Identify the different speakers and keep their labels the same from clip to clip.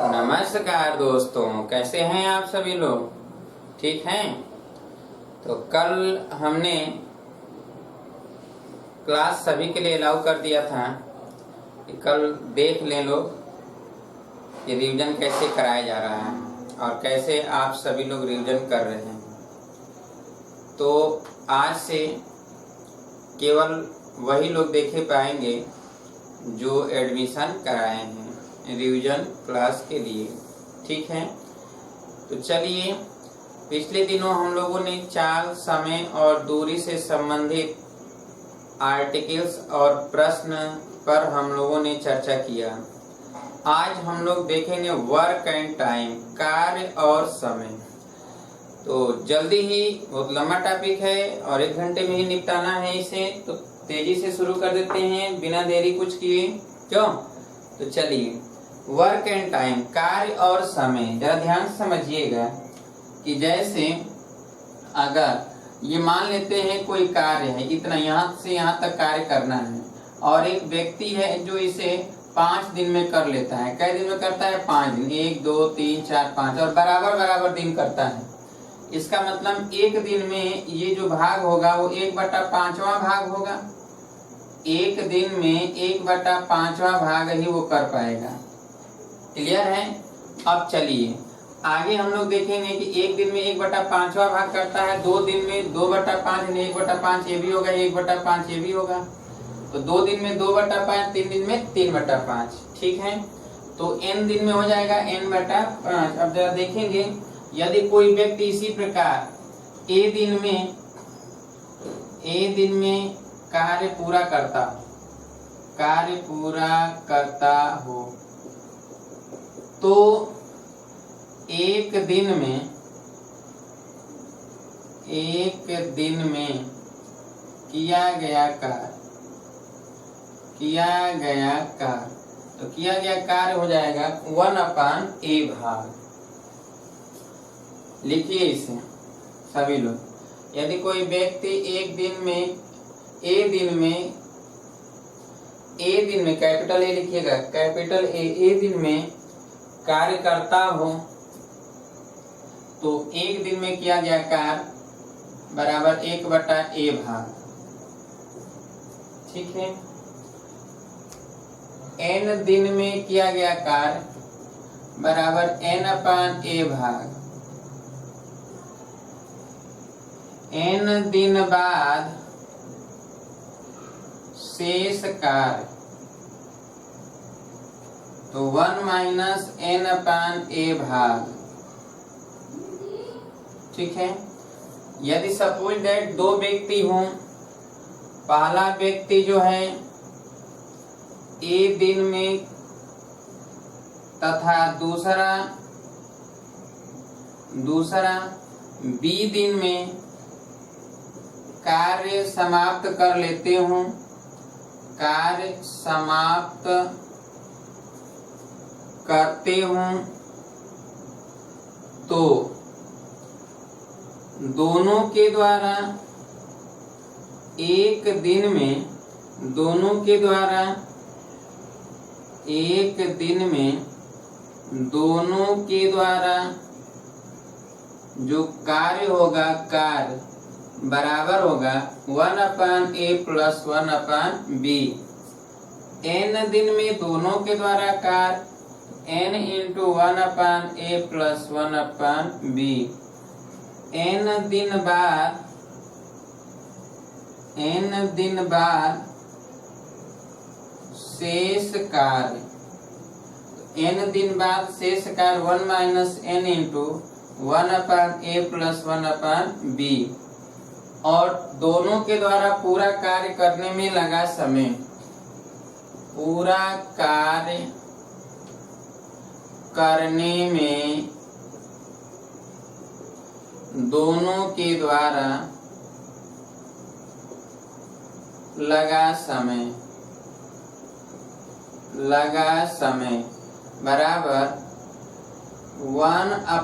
Speaker 1: नमस्कार दोस्तों, कैसे हैं आप सभी लोग? ठीक हैं? तो कल हमने क्लास सभी के लिए अलाउ कर दिया था कि कल देख लें लोग कि रिवीजन कैसे कराया जा रहा है और कैसे आप सभी लोग रिवीजन कर रहे हैं। तो आज से केवल वही लोग देखे पाएंगे जो एडमिशन कराए हैं रिवीजन क्लास के लिए। ठीक है, तो चलिए, पिछले दिनों हम लोगों ने चाल, समय और दूरी से संबंधित आर्टिकल्स और प्रश्न पर हम लोगों ने चर्चा किया। आज हम लोग देखेंगे वर्क एंड टाइम, कार्य और समय। तो जल्दी ही, बहुत लंबा टॉपिक है और 1 घंटे में ही निपटाना है इसे, तो तेजी से शुरू कर देते हैं बिना देरी कुछ किए। क्यों? तो चलिए, वर्क एंड टाइम, कार्य और समय। जरा ध्यान से समझिएगा कि जैसे अगर ये मान लेते हैं कोई कार्य है, इतना यहाँ से यहाँ तक कार्य करना है और एक व्यक्ति है जो इसे 5 दिन में कर लेता है। कई दिन में करता है? 5 दिन, 1 2 3 4 5, और बराबर बराबर दिन करता है। इसका मतलब एक दिन में ये जो भाग होगा वो 1/5वां भाग होगा। एक दिन में 1/5वां भाग ही वो कर पाएगा। क्लियर है? अब चलिए आगे हम लोग देखेंगे कि एक दिन में 1/5वां भाग करता है, 2 दिन में 2/5, 1/5 ये भी होगा, 1/5 ये भी होगा। तो 2 दिन में 2/5, 3 दिन में 3/5। ठीक है, तो n दिन में हो जाएगा n/5। अब जरा देखेंगे, यदि कोई व्यक्ति इसी प्रकार a दिन में कार्य पूरा करता हो तो एक दिन में किया गया कार्य हो जाएगा 1/a भाग। लिखिए इसे सभी लोग। यदि कोई व्यक्ति एक दिन में कैपिटल ए लिखिएगा, कैपिटल ए दिन में कार्य करता हो तो एक दिन में किया गया कार्य बराबर 1/a भाग। ठीक है, n दिन में किया गया कार्य बराबर n/a भाग। n दिन बाद शेष कार्य तो 1 - n/a भाग। ठीक है, यदि सपोज दैट 2 व्यक्ति हों, पहला व्यक्ति जो है a दिन में तथा दूसरा b दिन में कार्य समाप्त कर लेते हों, कार्य समाप्त करते हों, तो दोनों के द्वारा एक दिन में जो कार्य होगा, कार्य बराबर होगा 1/a + 1/b। n दिन में दोनों के द्वारा कार्य n × 1/a + 1/b। n दिन बाद शेष कार्य, n दिन बाद शेष कार्य 1 - n × 1/a + 1/b। और दोनों के द्वारा पूरा कार्य करने में लगा समय, पूरा कार्य करने में दोनों के द्वारा लगा समय बराबर 1/a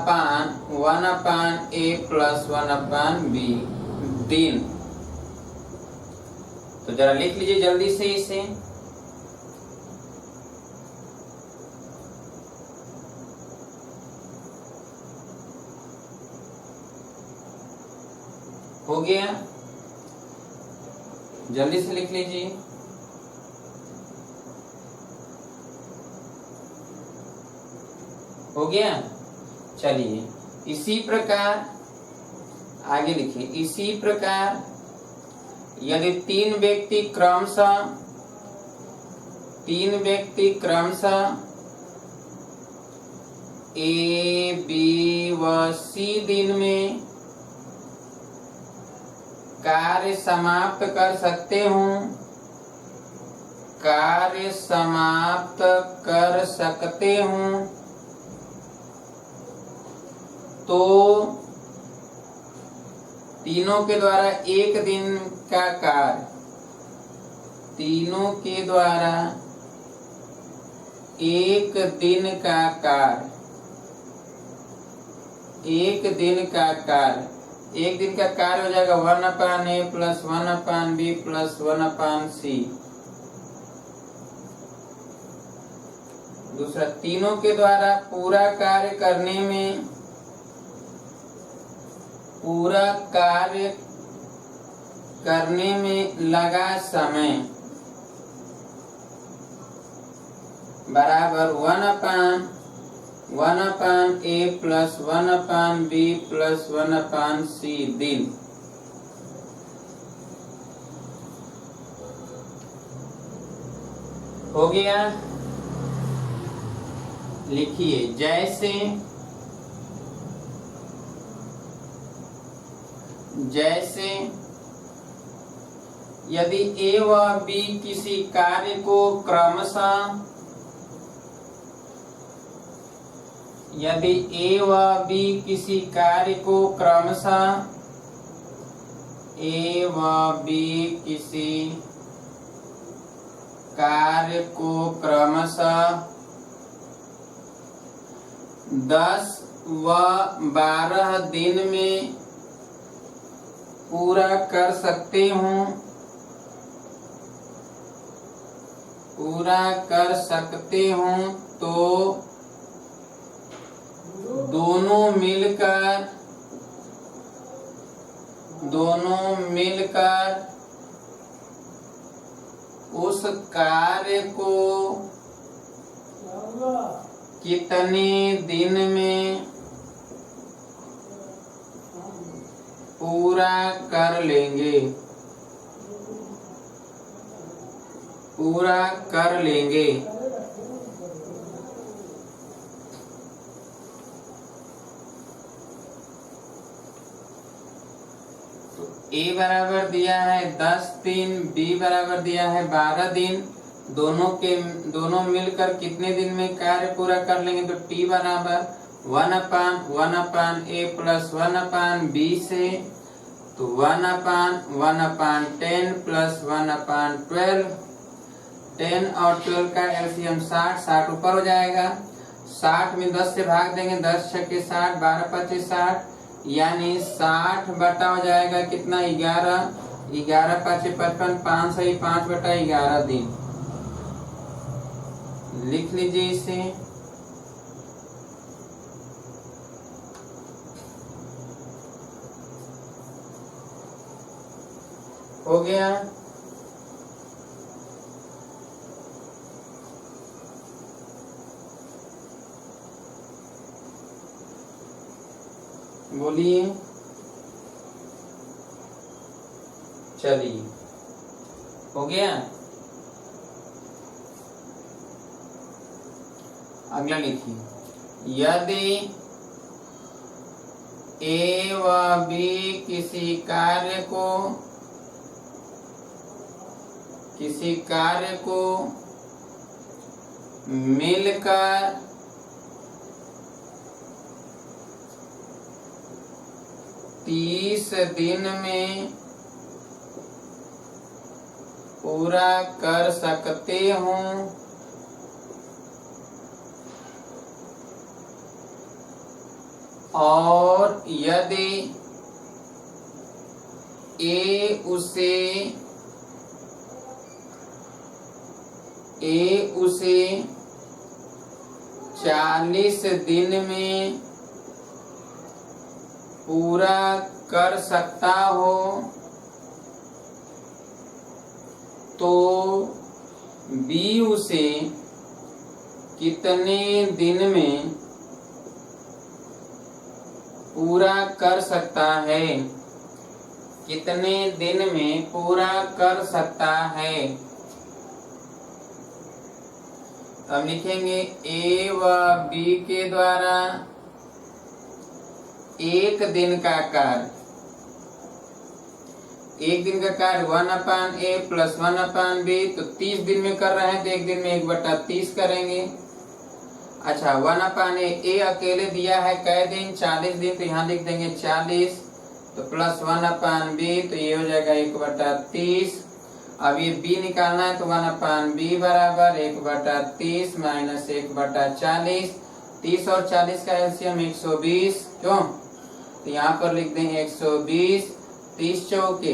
Speaker 1: + 1/b दिन। तो जरा लिख लीजिए जल्दी से इसे। हो गया, जल्दी से लिख लीजिए। हो गया। चलिए इसी प्रकार आगे लिखिए। इसी प्रकार यदि तीन व्यक्ति क्रमशः ए बी व सी दिन में कार्य समाप्त कर सकते हूं तो तीनों के द्वारा एक दिन का कार्य एक दिन का कार्य हो जाएगा 1/a + 1/b + 1/c। दूसरा, तीनों के द्वारा पूरा कार्य करने में लगा समय बराबर 1/a + 1/b + 1/c दिन। हो गया। लिखिए, जैसे यदि ए व बी किसी कार्य को क्रमशः क्रमशः 10 व 12 दिन में पूरा कर सकते हूं तो दोनों मिलकर उस कार्य को कितने दिन में पूरा कर लेंगे। ए बराबर दिया है 10 दिन, बी बराबर दिया है 12 दिन। दोनों मिलकर कितने दिन में कार्य पूरा कर लेंगे? तो टी बराबर 1/1/a + 1/b से, तो 1/10 + 1/12। 10 और 12 का एलसीएम 60 ऊपर हो जाएगा। 60 में 10 से भाग देंगे, 10 छक्के 60, 12 पच्चीस 60, यानी 60 बटा हो जाएगा कितना? 11। 11 5 55, 5 सही 5/11 दिन। लिख लीजिए इसे। हो गया। बोलिए। चलिए, हो गया। अगला लिखिए। यदि ए व बी किसी कार्य को मिलकर 30 दिन में पूरा कर सकते हूं और यदि ए उसे 40 दिन में पूरा कर सकता हो तो बी उसे कितने दिन में पूरा कर सकता है, कितने दिन में पूरा कर सकता है। हम लिखेंगे ए व बी के द्वारा एक दिन का कार्य, एक दिन का कार्य 1/a प्लस 1/b, तो 30 दिन में कर रहे हैं तो एक दिन में 1/30 करेंगे। अच्छा 1/a, ए अकेले दिया है कै दिन, 40 दिन, तो यहाँ लिख देंगे 40, तो प्लस 1/b, तो ये हो जाएगा 1/30। अब ये b निकालना है तो 1/b बराबर 1/30 माइनस 1/40, 30 और 40 का एलसीएम 120, क्यों, तो यहाँ पर लिख देंगे 120, 30 चौके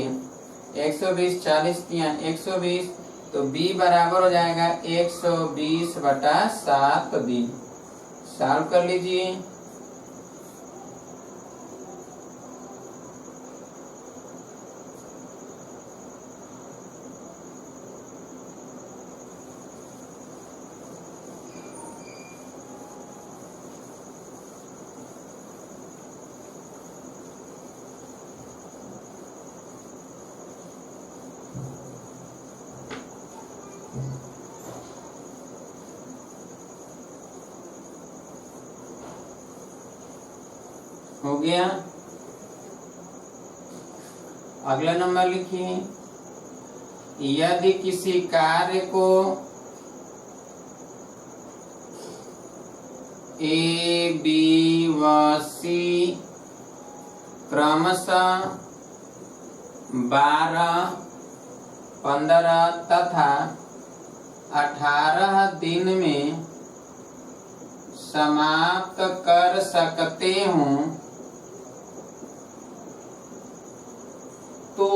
Speaker 1: 120, 40 120, तो b बराबर हो जाएगा 120/7 दिन। सॉल्व कर लीजिए। हो गया। अगला नंबर लिखिए, यदि किसी कार्य को ए बी व सी क्रमशः 12, 15 तथा 18 दिन में समाप्त कर सकते हूँ तो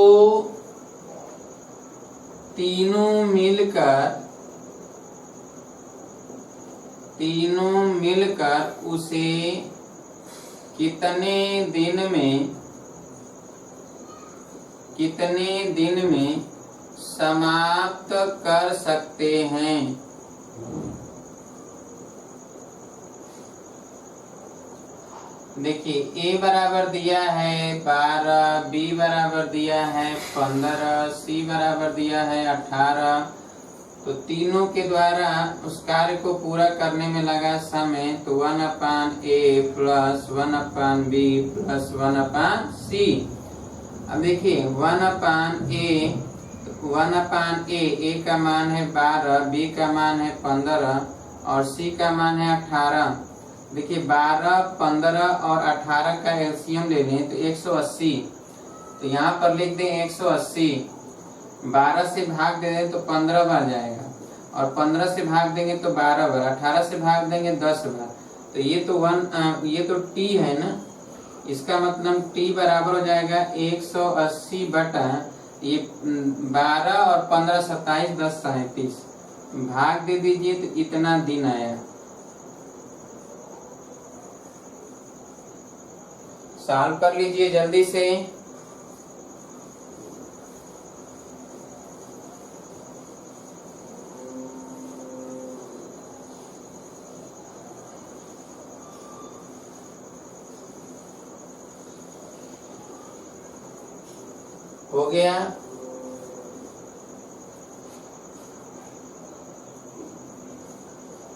Speaker 1: तीनों मिलकर उसे कितने दिन में समाप्त कर सकते हैं। देखिए ए बराबर दिया है 12, बी बराबर दिया है 15, सी बराबर दिया है 18, तो तीनों के द्वारा उस कार्य को पूरा करने में लगा समय, तो 1/a plus 1/b plus 1/c। अब देखिए 1/a, ए का मान है 12, बी का मान है 15 और सी का मान है 18। देखिए 12, 15 और 18 का एलसीएम ले लें तो 180, तो यहाँ पर लिख दें 180। 12 से भाग दे दें तो 15 बार जाएगा और 15 से भाग देंगे तो 12 बार, 18 से भाग देंगे 10 बार, तो ये तो टी है ना, इसका मतलब टी बराबर हो जाएगा 180 बटा ये 12 और 15 27, 10 37, भाग दे दीजिए तो इतना दिन आया। सॉल्व कर लीजिए जल्दी से। हो गया।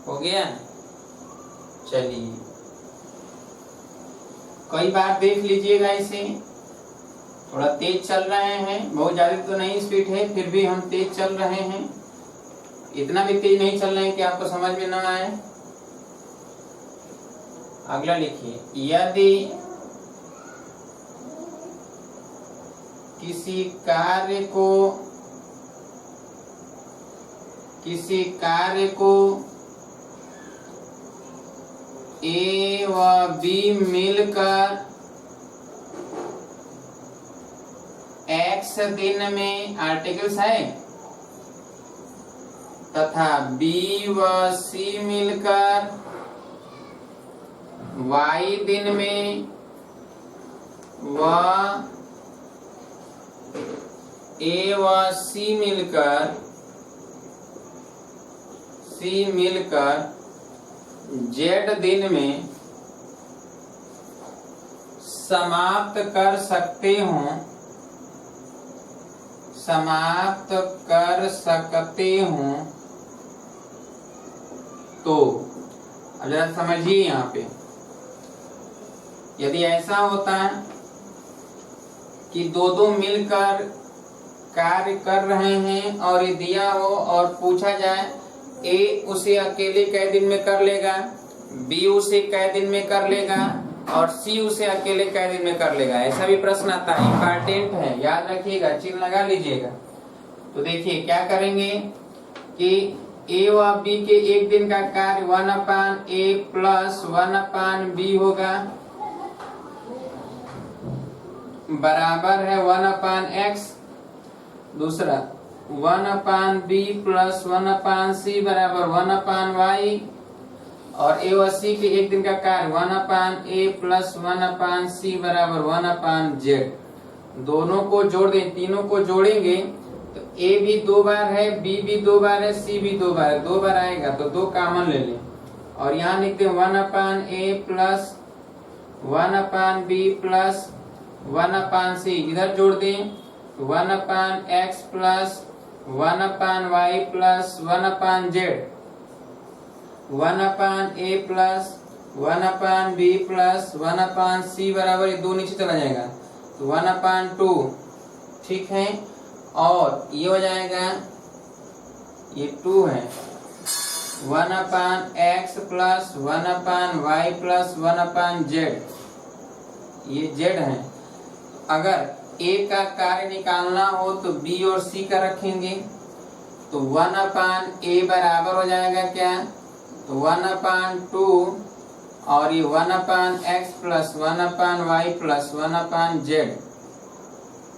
Speaker 1: हो गया, चलिए कई बार देख लीजिएगा, इसे थोड़ा तेज चल रहे हैं, बहुत ज्यादा तो नहीं स्पीड है, फिर भी हम तेज चल रहे हैं, इतना भी तेज नहीं चल रहे हैं कि आपको समझ में ना आए। अगला लिखिए, यदि किसी कार्य को ए व बी मिलकर x दिन में आर्टिकल्स है तथा बी व सी मिलकर y दिन में व ए व सी मिलकर जेड दिन में समाप्त कर सकते हों तो अब जरा समझिए यहाँ पे, यदि ऐसा होता है कि दो मिलकर कार्य कर रहे हैं और ये दिया हो और पूछा जाए ए उसे अकेले कै दिन में कर लेगा, बी उसे कै दिन में कर लेगा और सी उसे अकेले कै दिन में कर लेगा, ऐसा भी प्रश्न आता है। इंपॉर्टेंट है, याद रखिएगा, चिन्ह लगा लीजिएगा। तो देखिए क्या करेंगे कि ए व बी के एक दिन का कार्य 1/a प्लस 1/b होगा, बराबर है 1/x। दूसरा 1/b प्लस 1/c बराबर 1/y। और ए व सी के एक दिन का कार्य 1/a प्लस 1/c बराबर 1/z। दोनों को जोड़ दें, तीनों को जोड़ेंगे तो ए भी 2 बार है, बी भी 2 बार है, सी भी 2 बार है, 2 बार आएगा तो 2 कॉमन ले लें और यहाँ लिखते हैं 1/a plus 1/b plus 1/c। इधर जोड़ दें 1/x plus 1/y plus 1/z, 1/a plus 1/b plus 1/c बराबर ये 2 नीचे चला जाएगा तो 1/2, ठीक है। और ये हो जाएगा, ये 2 है, 1/x plus 1/y plus 1/z, ये z है। अगर a का कार्य निकालना हो तो b और c का रखेंगे तो 1/a बराबर हो जाएगा क्या, तो 1/2 और ये 1/x plus 1/y plus 1/z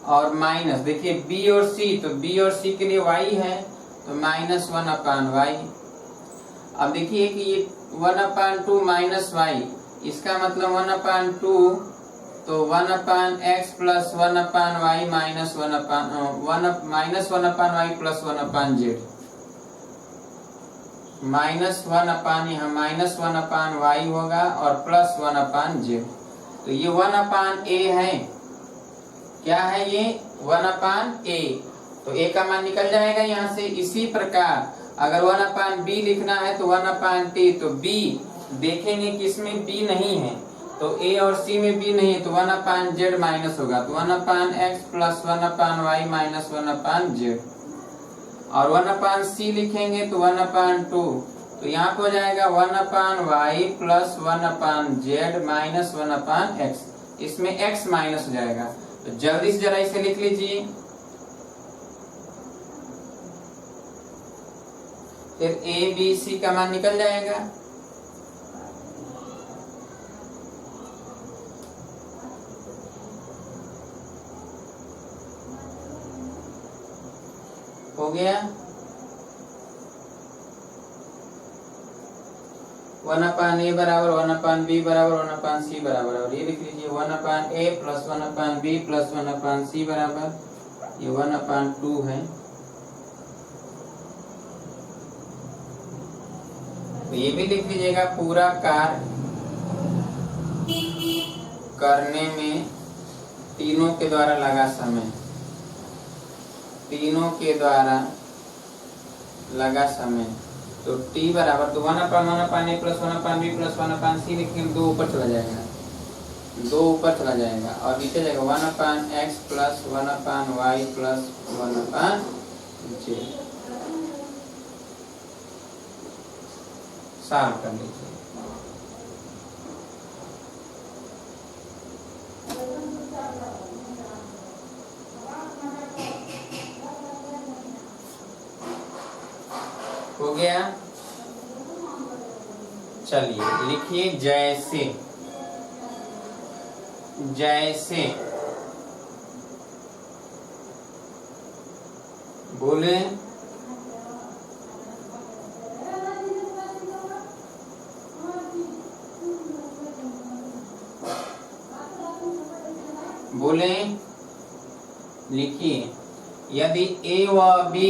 Speaker 1: और माइनस, देखिए b और c, तो b और c के लिए y है तो माइनस 1/y। अब देखिए कि ये 1/2 माइनस y, इसका मतलब 1/2 तो 1/x plus 1/y minus 1/y plus 1/z, minus 1/, यहाँ माइनस 1/y होगा और प्लस 1/z। तो ये 1/a है, क्या है ये 1/a, तो a का मान निकल जाएगा यहाँ से। इसी प्रकार अगर 1/b लिखना है तो 1/t, तो b देखेंगे कि इसमें b नहीं है तो a और c में b नहीं है तो 1/z माइनस होगा तो 1/x plus 1/y minus 1/z। और 1/c लिखेंगे तो 1/2, तो यहाँ पे हो जाएगा 1/y plus 1/z minus 1/x, इसमें x माइनस हो जाएगा। तो जल्दी से जरा इसे लिख लीजिए, फिर a b c का मान निकल जाएगा। हो गया 1/a बराबर 1/b बराबर 1/c बराबर, और ये लिख लीजिए 1/a plus 1/b plus 1/c बराबर ये 1/2 है। तो ये भी लिख लीजिएगा, पूरा कार्य करने में तीनों के द्वारा लगा समय, तीनों के द्वारा लगा समय। तो t बराबर तो 1/1/a plus 1/b plus 1/c लिखेंगे, 2 ऊपर चला जाएगा, 2 ऊपर चला जाएगा और नीचे जाएगा 1/x plus 1/y plus 1/z। Solve कर लीजिए। हो गया, चलिए लिखिए जैसे, जैसे बोले बोले, लिखिए, यदि ए व बी,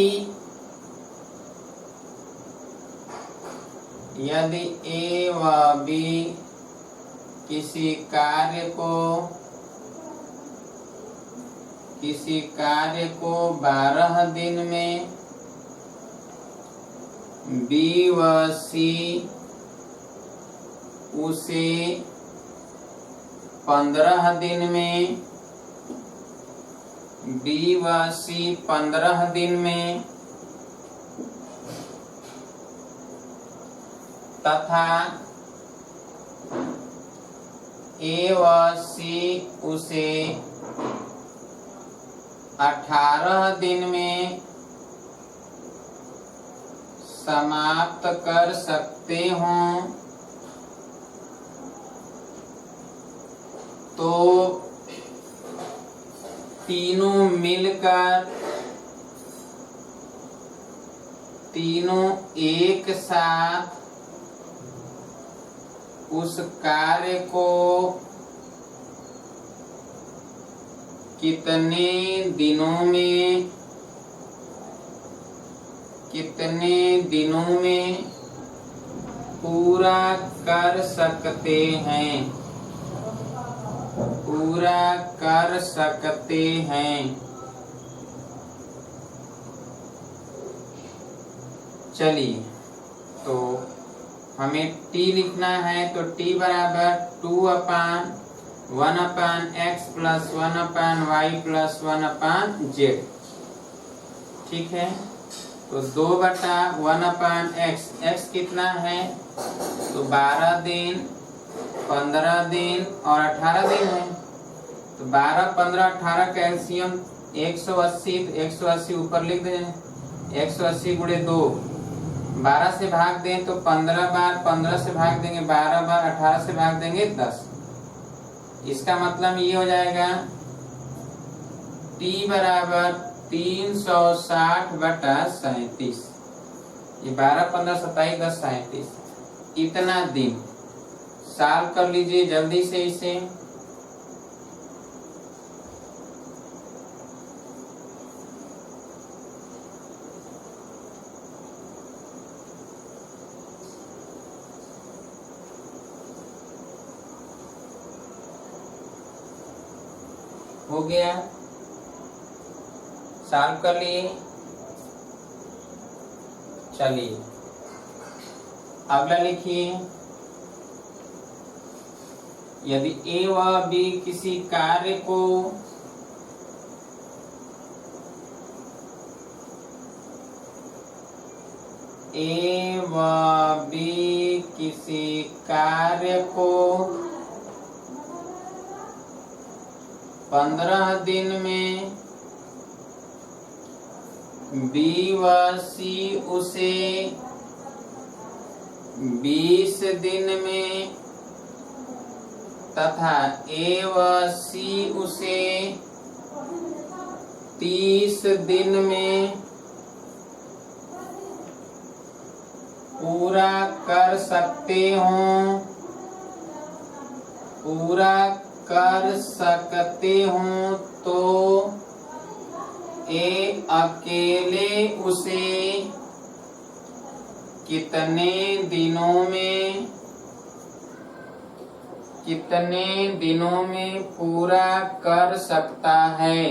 Speaker 1: यदि ए व बी किसी कार्य को 12 दिन में बी व सी उसे 15 दिन में, बी व सी 15 दिन में तथा ए व सी उसे 18 दिन में समाप्त कर सकते हों, तो तीनों मिलकर, तीनों एक साथ उस कार्य को कितने दिनों में पूरा कर सकते हैं, पूरा कर सकते हैं। चलिए, तो हमें t लिखना है, तो t बराबर 2/1/x plus 1/y plus 1/z। ठीक है, तो 2/1/x, x कितना है, तो 12 दिन, 15 दिन और 18 दिन है। तो 12, 15, 18 का एलसीएम 180, 180 ऊपर लिख दें, 180 गुणे 2, 12 से भाग दें तो 15 बार, 15 से भाग देंगे 12 बार, 18 से भाग देंगे 10। इसका मतलब ये हो जाएगा t बराबर 360/37। ये 12, 15, 27, 10, 37, इतना दिन। साल कर लीजिए जल्दी से इसे। हो गया, सॉल्व कर लिए। चलिए अगला लिखिए, यदि ए व बी किसी कार्य को ए व बी किसी कार्य को 15 दिन में बी व सी उसे 20 दिन में तथा ए व सी उसे 30 दिन में पूरा कर सकते हों, पूरा कर सकते हों, तो ए अकेले उसे कितने दिनों में पूरा कर सकता है,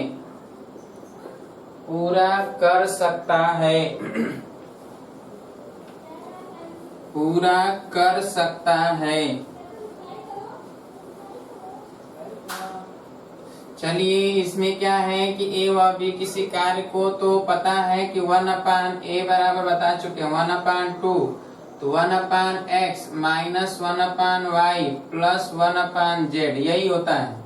Speaker 1: पूरा कर सकता है, पूरा कर सकता है। चलिए इसमें क्या है कि ए व बी किसी कार्य को, तो पता है कि 1/a बराबर बता चुके हैं 1/2, तो 1/x minus 1/y plus 1/z, यही होता है।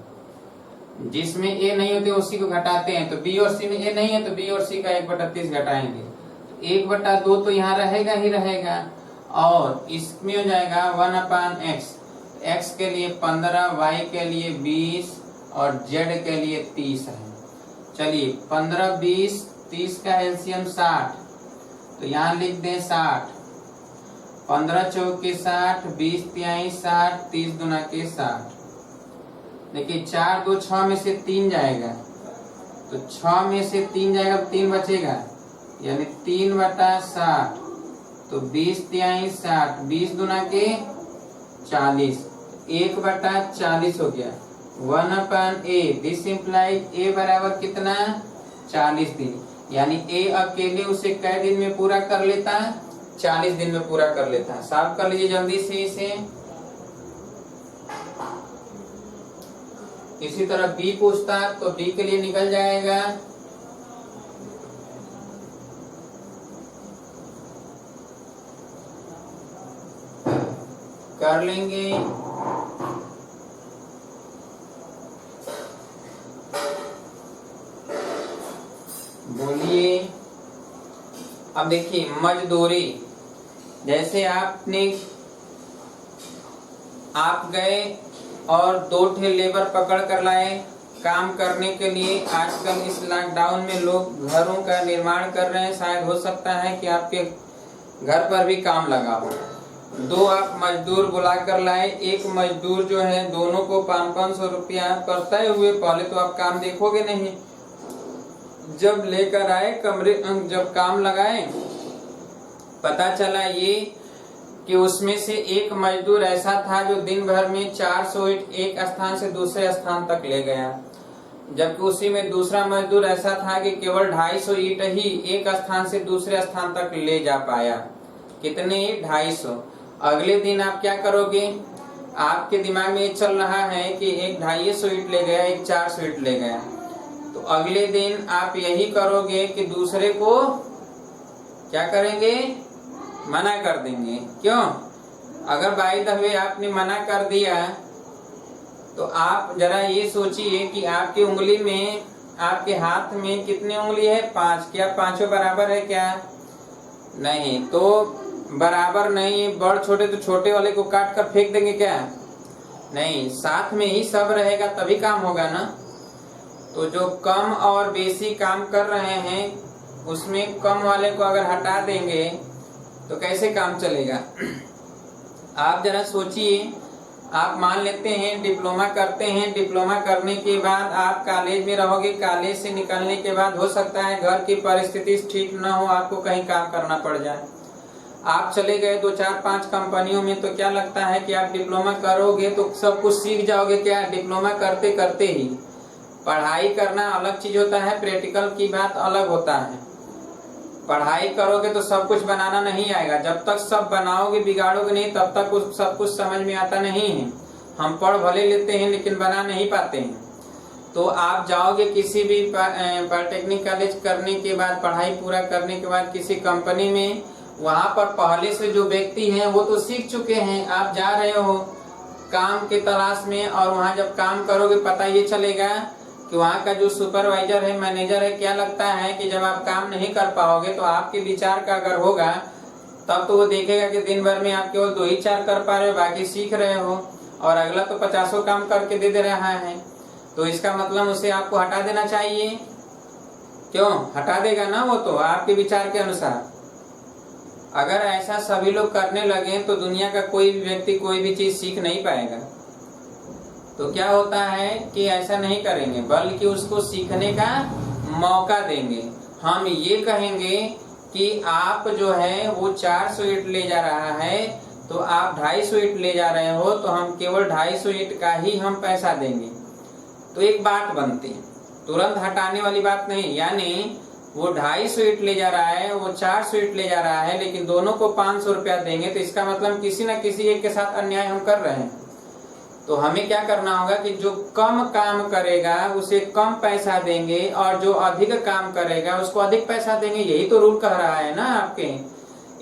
Speaker 1: जिसमें a नहीं होते उसी को घटाते हैं, तो b और c में a नहीं है तो b और c का 1/30 घटाएंगे, तो 1/2 तो यहाँ रहेगा ही रहेगा, और इसमें हो जाएगा 1/x, x के लिए 15, y के लिए 20 और z के लिए 30 है। चलिए 15, 20, 30 का एलसीएम 60, तो यहाँ लिख दें 60, 15 चौके 60, 20 तिहाई 60, 30 दूना के 60। देखिए 4 2 6 में से 3 जाएगा, तो 6 में से 3 जाएगा तो 3 बचेगा, यानी 3/60, तो 20 तिहाई 60, 20 दूना के 40, 1/40 हो गया, 1/a। दिस इम्प्लाइज ए बराबर कितना, 40 दिन, यानी ए अकेले उसे कै दिन में पूरा कर लेता, 40 दिन में पूरा कर लेता। साफ कर लीजिए जल्दी से इसे। इसी तरह बी पूछता तो बी के लिए निकल जाएगा कर लेंगे, बोलिए। अब देखिए मजदूरी, जैसे आप गए और 2 ठे लेबर पकड़ कर लाए काम करने के लिए। आजकल इस लॉकडाउन में लोग घरों का निर्माण कर रहे हैं, शायद हो सकता है कि आपके घर पर भी काम लगा हो। 2 आप मजदूर बुला कर लाए, एक मजदूर जो है दोनों को 500-500 रुपया पर तय हुए। पहले तो आप काम देखोगे नहीं, जब लेकर आए जब काम लगाए पता चला ये कि उसमें से एक मजदूर ऐसा था जो दिन भर में 400 ईंट एक स्थान से दूसरे स्थान तक ले गया, जबकि उसी में दूसरा मजदूर ऐसा था कि केवल 250 ईंट ही एक स्थान से दूसरे स्थान तक ले जा पाया। कितने? 250। अगले दिन आप क्या करोगे? आपके दिमाग में ये चल रहा है कि एक 250 ईंट ले गया, एक 400 ईंट ले गया, तो अगले दिन आप यही करोगे कि दूसरे को क्या करेंगे? मना कर देंगे। क्यों? अगर बाय द वे आपने मना कर दिया तो आप जरा ये सोचिए कि आपकी उंगली में, आपके हाथ में कितने उंगली है? 5। क्या पांचों बराबर है क्या? नहीं, तो बराबर नहीं। बड़ छोटे तो छोटे वाले को काट कर फेंक देंगे क्या? नहीं, साथ में ही सब रहेगा तभी काम होगा ना। तो जो कम और बेसी काम कर रहे हैं उसमें कम वाले को अगर हटा देंगे तो कैसे काम चलेगा? आप जरा सोचिए। आप मान लेते हैं डिप्लोमा करते हैं, डिप्लोमा करने के बाद आप कॉलेज में रहोगे, कॉलेज से निकलने के बाद हो सकता है घर की परिस्थिति ठीक न हो, आपको कहीं काम करना पड़ जाए। आप चले गए 2 4 5 कंपनियों में, तो क्या लगता है कि आप डिप्लोमा करोगे तो सब कुछ सीख जाओगे क्या? डिप्लोमा करते करते ही। पढ़ाई करना अलग चीज होता है, प्रैक्टिकल की बात अलग होता है। पढ़ाई करोगे तो सब कुछ बनाना नहीं आएगा, जब तक सब बनाओगे बिगाड़ोगे नहीं तब तक सब कुछ समझ में आता नहीं है। हम पढ़ भले लेते हैं लेकिन बना नहीं पाते हैं। तो आप जाओगे किसी भी पॉलिटेक्निक कॉलेज करने के बाद, पढ़ाई पूरा करने के बाद किसी कंपनी में, वहां पर पहले से जो व्यक्ति हैं वो तो सीख चुके हैं। आप जा रहे हो काम के तलाश में और वहां जब काम करोगे पता ये चलेगा कि वहाँ का जो सुपरवाइजर है, मैनेजर है, क्या लगता है कि जब आप काम नहीं कर पाओगे तो आपके विचार का अगर होगा तब तो वो देखेगा कि दिन भर में आप केवल 2 ही 4 कर पा रहे हो, बाकी सीख रहे हो, और अगला तो 50 काम करके दे रहा है। तो इसका मतलब उसे आपको हटा देना चाहिए। क्यों? हटा देगा ना वो तो आपके विचार के अनुसार। अगर ऐसा सभी लोग करने लगे तो दुनिया का कोई भी व्यक्ति कोई भी चीज सीख नहीं पाएगा। तो क्या होता है कि ऐसा नहीं करेंगे, बल्कि उसको सीखने का मौका देंगे। हम ये कहेंगे कि आप जो है वो 400 ईंट ले जा रहा है तो आप 250 ईंट ले जा रहे हो, तो हम केवल 250 ईंट का ही हम पैसा देंगे। तो एक बात बनती, तुरंत हटाने वाली बात नहीं। यानी वो 250 ईंट ले जा रहा है, वो 400 ईंट ले जा रहा है, लेकिन दोनों को 500 रुपया देंगे, तो इसका मतलब किसी न किसी एक के साथ अन्याय हम कर रहे हैं। तो हमें क्या करना होगा कि जो कम काम करेगा उसे कम पैसा देंगे और जो अधिक काम करेगा उसको अधिक पैसा देंगे। यही तो रूल कह रहा है ना आपके।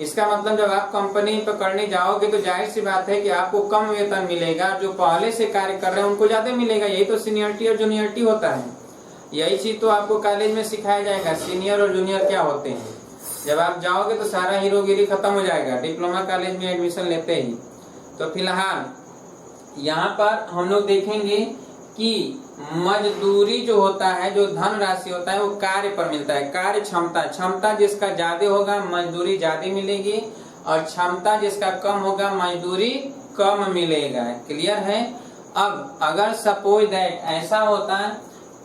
Speaker 1: इसका मतलब जब आप कंपनी पकड़ने जाओगे तो जाहिर सी बात है कि आपको कम वेतन मिलेगा, जो पहले से कार्य कर रहे हैं उनको ज्यादा मिलेगा। यही तो सीनियरिटी और जूनियरिटी होता है। यही चीज तो आपको कॉलेज में सिखाया जाएगा, सीनियर और जूनियर क्या होते हैं। जब आप जाओगे तो सारा हीरोगिरी खत्म हो जाएगा डिप्लोमा कॉलेज में एडमिशन लेते ही। तो फिलहाल यहाँ पर हम लोग देखेंगे कि मजदूरी जो होता है, जो धन राशि होता है, वो कार्य पर मिलता है। कार्य क्षमता जिसका ज्यादा होगा मजदूरी ज्यादा मिलेगी, और क्षमता जिसका कम होगा मजदूरी कम मिलेगा। क्लियर है? अब अगर सपोज दैट ऐसा होता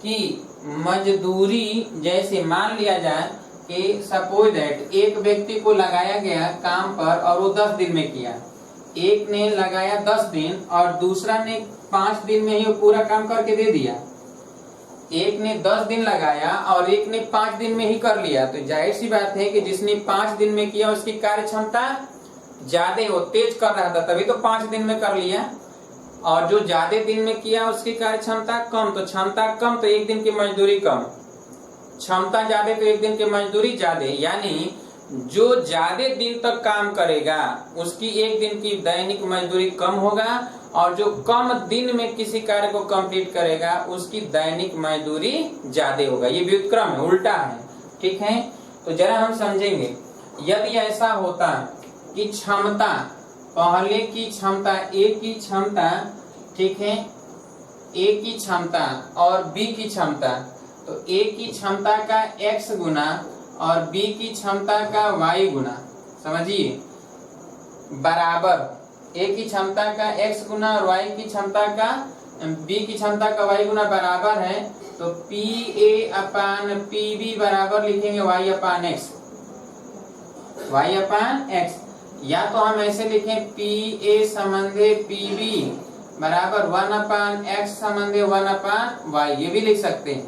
Speaker 1: कि मजदूरी, जैसे मान लिया जाए कि सपोज दैट एक व्यक्ति को लगाया गया काम पर और वो 10 दिन में किया, एक ने लगाया 10 दिन और दूसरा ने 5 दिन में ही वो पूरा काम करके दे दिया। एक ने 10 दिन लगाया और एक ने 5 दिन में ही कर लिया, तो जाहिर सी बात है कि जिसने 5 दिन में किया उसकी कार्य क्षमता ज्यादा हो, तेज कर रहा था तभी तो 5 दिन में कर लिया, और जो ज्यादा दिन में किया उसकी कार्य क्षमता कम, तो क्षमता कम तो एक दिन की मजदूरी कम, क्षमता ज्यादा तो एक दिन की मजदूरी ज्यादा, यानी जो ज्यादा दिन तक काम करेगा उसकी एक दिन की दैनिक मजदूरी कम होगा, और जो कम दिन में किसी कार्य को कंप्लीट करेगा उसकी दैनिक मजदूरी ज्यादा होगा। ये व्युत्क्रम है, उल्टा है, ठीक है। तो जरा हम समझेंगे, यदि ऐसा होता कि क्षमता, पहले की क्षमता ए की क्षमता, ठीक है, ए की क्षमता और बी की क्षमता, तो ए की क्षमता का x गुना और बी की क्षमता का y गुना, समझिए, बराबर, ए की क्षमता का x गुना और y की क्षमता का, b की क्षमता का y गुना बराबर है, तो PA अपान PB बराबर लिखेंगे y अपान x, y अपान x, या तो हम ऐसे लिखें PA संबंधे PB बराबर 1 अपान x संबंधे 1 अपान y, ये भी लिख सकते हैं,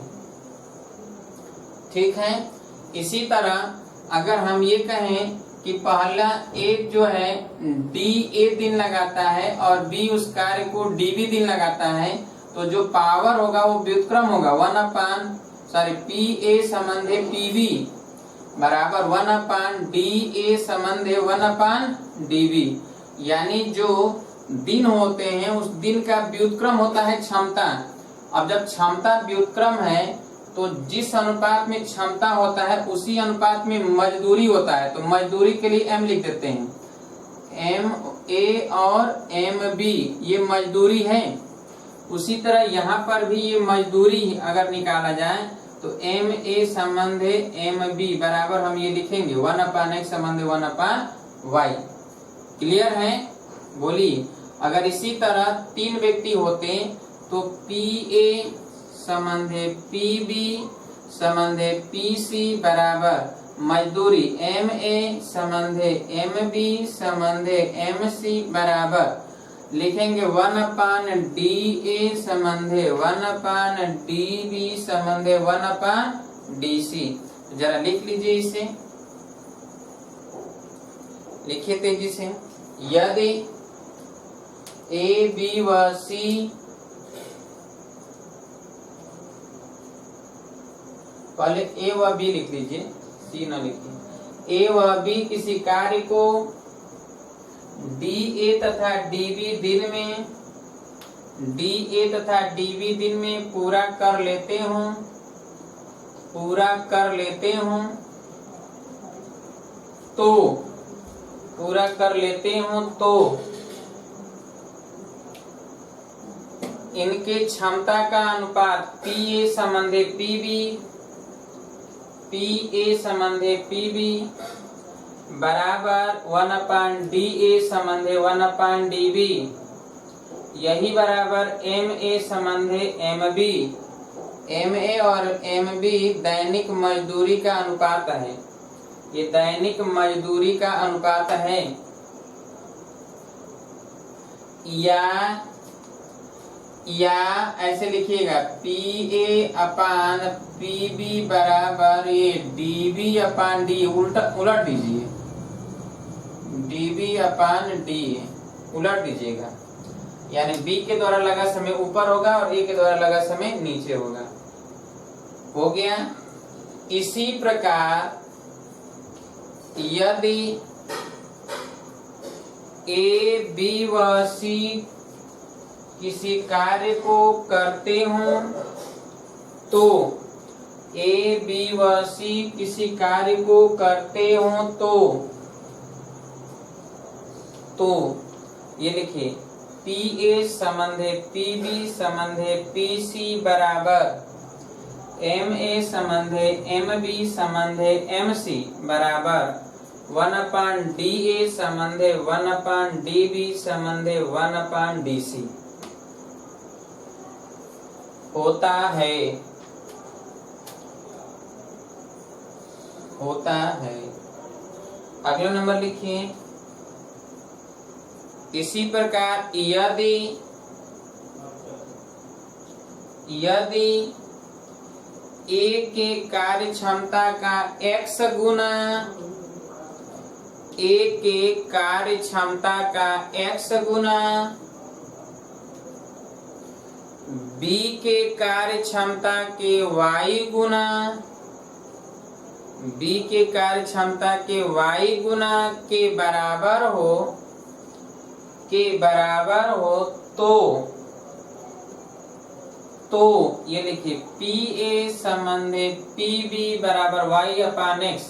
Speaker 1: ठीक है। इसी तरह अगर हम ये कहें कि पहला एक जो है DA दिन लगाता है और B उस कार्य को DB दिन लगाता है, तो जो पावर होगा वो व्युत्क्रम होगा, 1 अपान PA संबंधे PB बराबर 1 अपान DA संबंधे 1 अपान DB, यानी जो दिन होते हैं उस दिन का व्युत्क्रम होता है क्षमता। अब जब क्षमता व्युत्क्रम है तो जिस अनुपात में क्षमता होता है उसी अनुपात में मजदूरी होता है, तो मजदूरी के लिए m लिख देते हैं, MA और MB ये मजदूरी है। उसी तरह यहाँ पर भी ये मजदूरी अगर निकाला जाए तो MA संबंधे MB बराबर हम ये लिखेंगे 1 अपान x संबंधे 1 अपान y। क्लियर है? बोलिए। अगर इसी तरह 3 व्यक्ति होते तो PA संबंधे PB संबंधे PC बराबर मजदूरी MA संबंधे MB संबंधे MC बराबर लिखेंगे 1 अपान DA संबंधे 1 अपान DB संबंधे 1 अपान DC। जरा लिख लीजिए इसे, लिखिए तेजी से। यदि A B व C पहले A व B लिख लीजिए, C न लिखिए। A व B किसी कार्य को DA तथा DB दिन में पूरा कर लेते हों तो इनके क्षमता का अनुपात PA संबंधे PB बराबर 1 अपान DA संबंधे 1 अपान DB, यही बराबर MA संबंधे MB। MA और MB दैनिक मजदूरी का अनुपात है, ये दैनिक मजदूरी का अनुपात है। या ऐसे लिखिएगा PA अपान PB बराबर ये DB अपान D, उलट दीजिए, DB अपान D उलट दीजिएगा, यानी B के द्वारा लगा समय ऊपर होगा और A के द्वारा लगा समय नीचे होगा। हो गया। इसी प्रकार यदि A B व C किसी कार्य को करते हों तो A B व C किसी कार्य को करते हों तो ये लिखिए PA संबंधे PB संबंधे PC बराबर MA संबंधे MB संबंधे MC बराबर 1 अपान DA संबंधे 1 अपान DB संबंधे 1 अपान DC। होता है, होता है। अगला नंबर लिखिए। इसी प्रकार यदि ए के कार्य क्षमता का x गुना ए के कार्य क्षमता का x गुना b के कार्य क्षमता के y गुना b के कार्य क्षमता के y गुना के बराबर हो तो ये लिखिए पी ए संबंधे पी बी बराबर वाई अपान एक्स,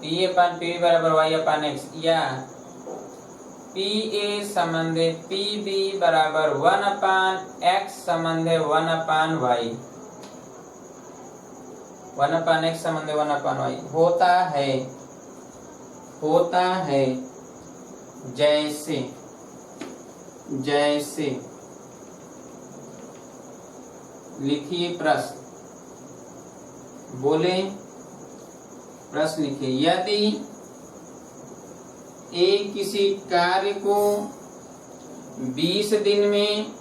Speaker 1: पी अपान पी बराबर वाई अपान एक्स, या पी ए संबंधे पी बी बराबर 1 अपान एक्स संबंधे 1 अपान वाई, 1 अपान एक्स संबंधे 1 अपान वाई होता है जैसे लिखिए प्रश्न, बोले प्रश्न लिखिए। यदि ए किसी कार्य को 20 दिन में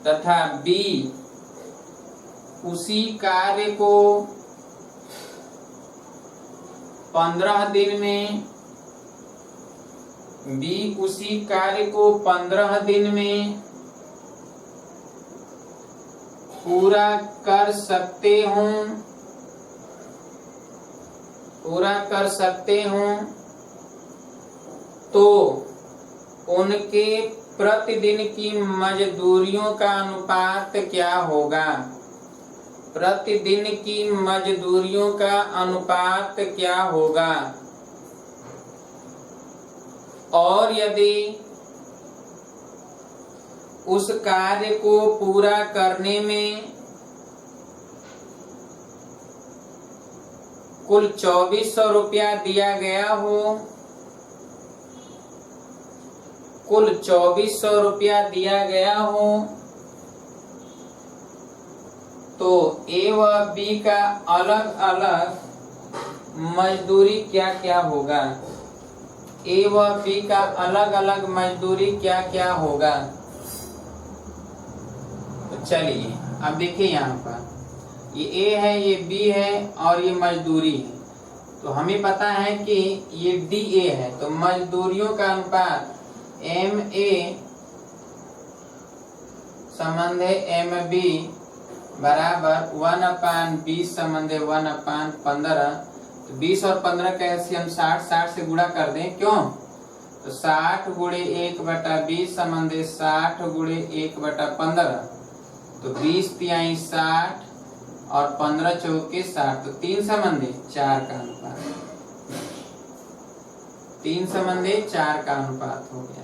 Speaker 1: तथा बी उसी कार्य को 15 दिन में, बी उसी कार्य को 15 दिन में पूरा कर सकते हों तो उनके प्रतिदिन की मजदूरियों का अनुपात क्या होगा? प्रतिदिन की मजदूरियों का अनुपात क्या होगा? और यदि उस कार्य को पूरा करने में कुल 2400 रुपया दिया गया हो, कुल 2400 रुपया दिया गया हो, तो ए व बी का अलग अलग मजदूरी क्या क्या होगा? ए व बी का अलग अलग मजदूरी क्या क्या होगा? तो चलिए अब देखिए, यहाँ पर ये ए है, ये बी है और ये मजदूरी है। तो हमें पता है कि ये डी ए है, तो मजदूरियों का अनुपात एम ए संबंध है एम बी बराबर 1 अपान 20 संबंध है 1 अपान 15। तो 20 और 15 कैसे हम 60 से गुणा कर दें, क्यों? तो 60 गुणे 1/20 संबंध है 60 गुणे 1/15। तो 20 तिहाई 60 और 15 चौके 60, तो 3 संबंधे 4 का अनुपात, 3 संबंधे 4 का अनुपात हो गया।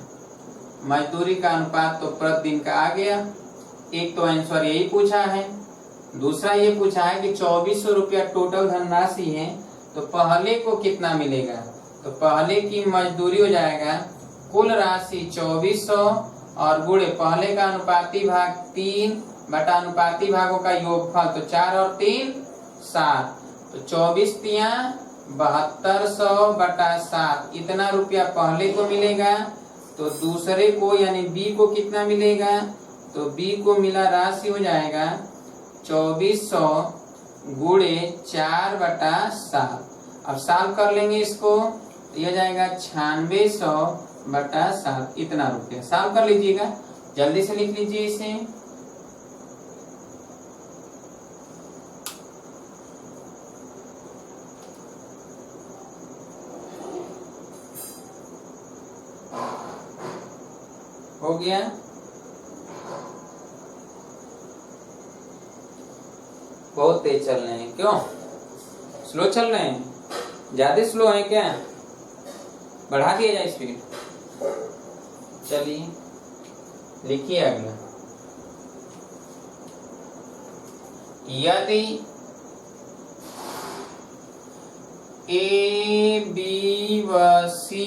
Speaker 1: मजदूरी का अनुपात तो प्रतिदिन का आ गया। एक तो आंसर यही पूछा है, दूसरा ये पूछा है कि 2400 रुपया टोटल धनराशि है, तो पहले को कितना मिलेगा? तो पहले की मजदूरी हो जाएगा कुल राशि 2400 और गुणे पहले का अनुपाती भाग 3 बटा अनुपाती भागों का योगफल, तो 4 और 3 7, तो 24 तिया 7200 बटा 7 इतना रुपया पहले को मिलेगा। तो दूसरे को यानी बी को कितना मिलेगा? तो बी को मिला राशि हो जाएगा 2400 गुणे 4 बटा 7। अब साल कर लेंगे इसको, तो यह जाएगा 9600 बटा 7 इतना रुपया। साल कर लीजिएगा, जल्दी से लिख लीजिए इसे। हो गया। बहुत तेज चल रहे हैं, क्यों? स्लो चल रहे हैं? ज्यादा स्लो है क्या? बढ़ा दिया जाए स्पीड। चलिए लिखिए अगला। यदि ए बी व सी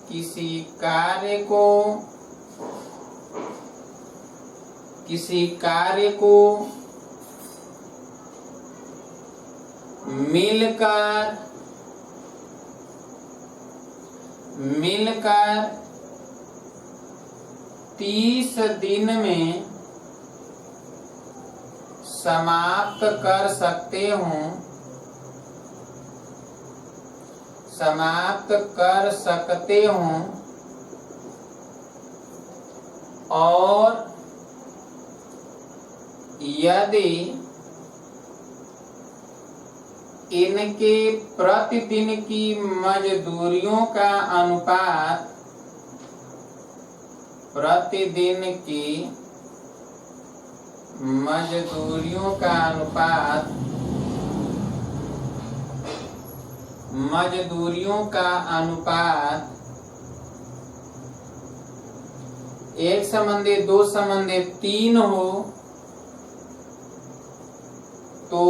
Speaker 1: किसी कार्य को किसी कार्य को मिलकर 30 दिन में समाप्त कर सकते हों और यदि इनके प्रतिदिन की मजदूरियों का अनुपात मजदूरियों का अनुपात 1:2:3 हो तो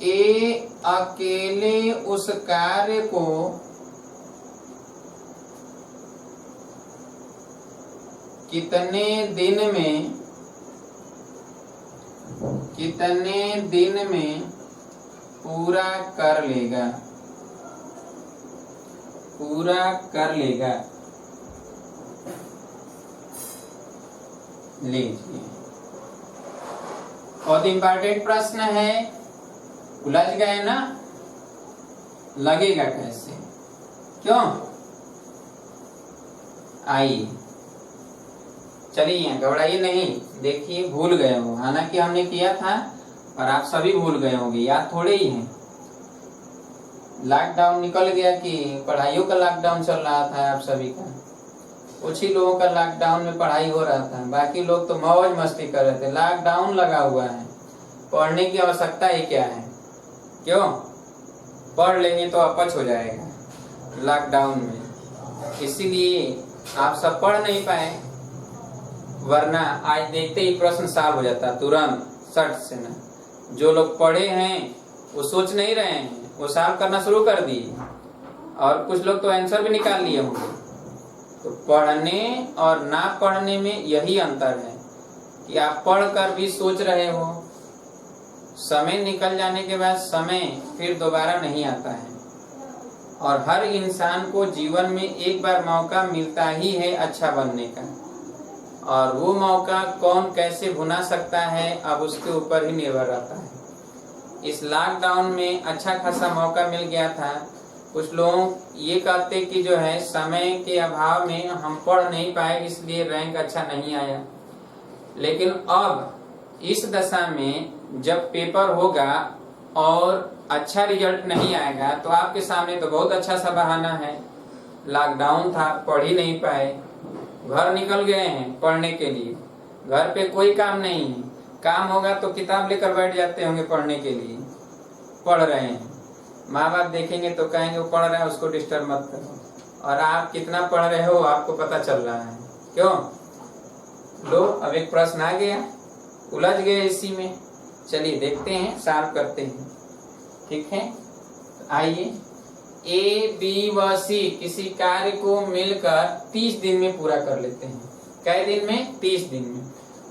Speaker 1: ए अकेले उस कार्य को कितने दिन में पूरा कर लेगा। लीजिए, बहुत इंपॉर्टेंट प्रश्न है। उलझ गए ना? लगेगा कैसे? क्यों? आइए, चलिए, घबराइए नहीं। देखिए, भूल गए हो, हालांकि हमने किया था पर आप सभी भूल गए होंगे, याद थोड़े ही है। लॉकडाउन निकल गया कि पढ़ाइयों का लॉकडाउन चल रहा था आप सभी का। कुछ ही लोगों का लॉकडाउन में पढ़ाई हो रहा था, बाकी लोग तो मौज मस्ती कर रहे थे। लॉकडाउन लगा हुआ है, पढ़ने की आवश्यकता ही क्या है? क्यों? पढ़ लेंगे तो अपच हो जाएगा लॉकडाउन में, इसीलिए आप सब पढ़ नहीं पाए, वरना आज देखते ही प्रश्न सॉल्व हो जाता तुरंत सट से ना। जो लोग पढ़े हैं वो सोच नहीं रहे हैं, वो सॉल्व करना शुरू कर दिए, और कुछ लोग तो आंसर भी निकाल लिए होंगे। तो पढ़ने और ना पढ़ने में यही अंतर है कि आप पढ़कर भी सोच रहे हो, समय निकल जाने के बाद समय फिर दोबारा नहीं आता है। और हर इंसान को जीवन में एक बार मौका मिलता ही है अच्छा बनने का, और वो मौका कौन कैसे भुना सकता है अब उसके ऊपर ही निर्भर रहता है। इस लॉकडाउन में अच्छा खासा मौका मिल गया था। कुछ लोग ये कहते कि जो है समय के अभाव में हम पढ़ नहीं पाए, इसलिए रैंक अच्छा नहीं आया। लेकिन अब इस दशा में जब पेपर होगा और अच्छा रिजल्ट नहीं आएगा तो आपके सामने तो बहुत अच्छा सा बहाना है। लॉकडाउन था, पढ़ ही नहीं पाए, घर निकल गए हैं पढ़ने के लिए, घर पे कोई काम नहीं है, काम होगा तो किताब लेकर बैठ जाते होंगे पढ़ने के लिए, पढ़ रहे हैं। माँ बाप देखेंगे तो कहेंगे वो पढ़ रहा है, उसको डिस्टर्ब मत करो। और आप कितना पढ़ रहे हो आपको पता चल रहा है। क्यों? लो, अब एक प्रश्न आ गया, उलझ गए इसी में। चलिए देखते हैं, सॉल्व करते हैं। ठीक है, आइए। ए, बी व सी किसी कार्य को मिलकर 30 दिन में पूरा कर लेते हैं। कै दिन में? 30 दिन में।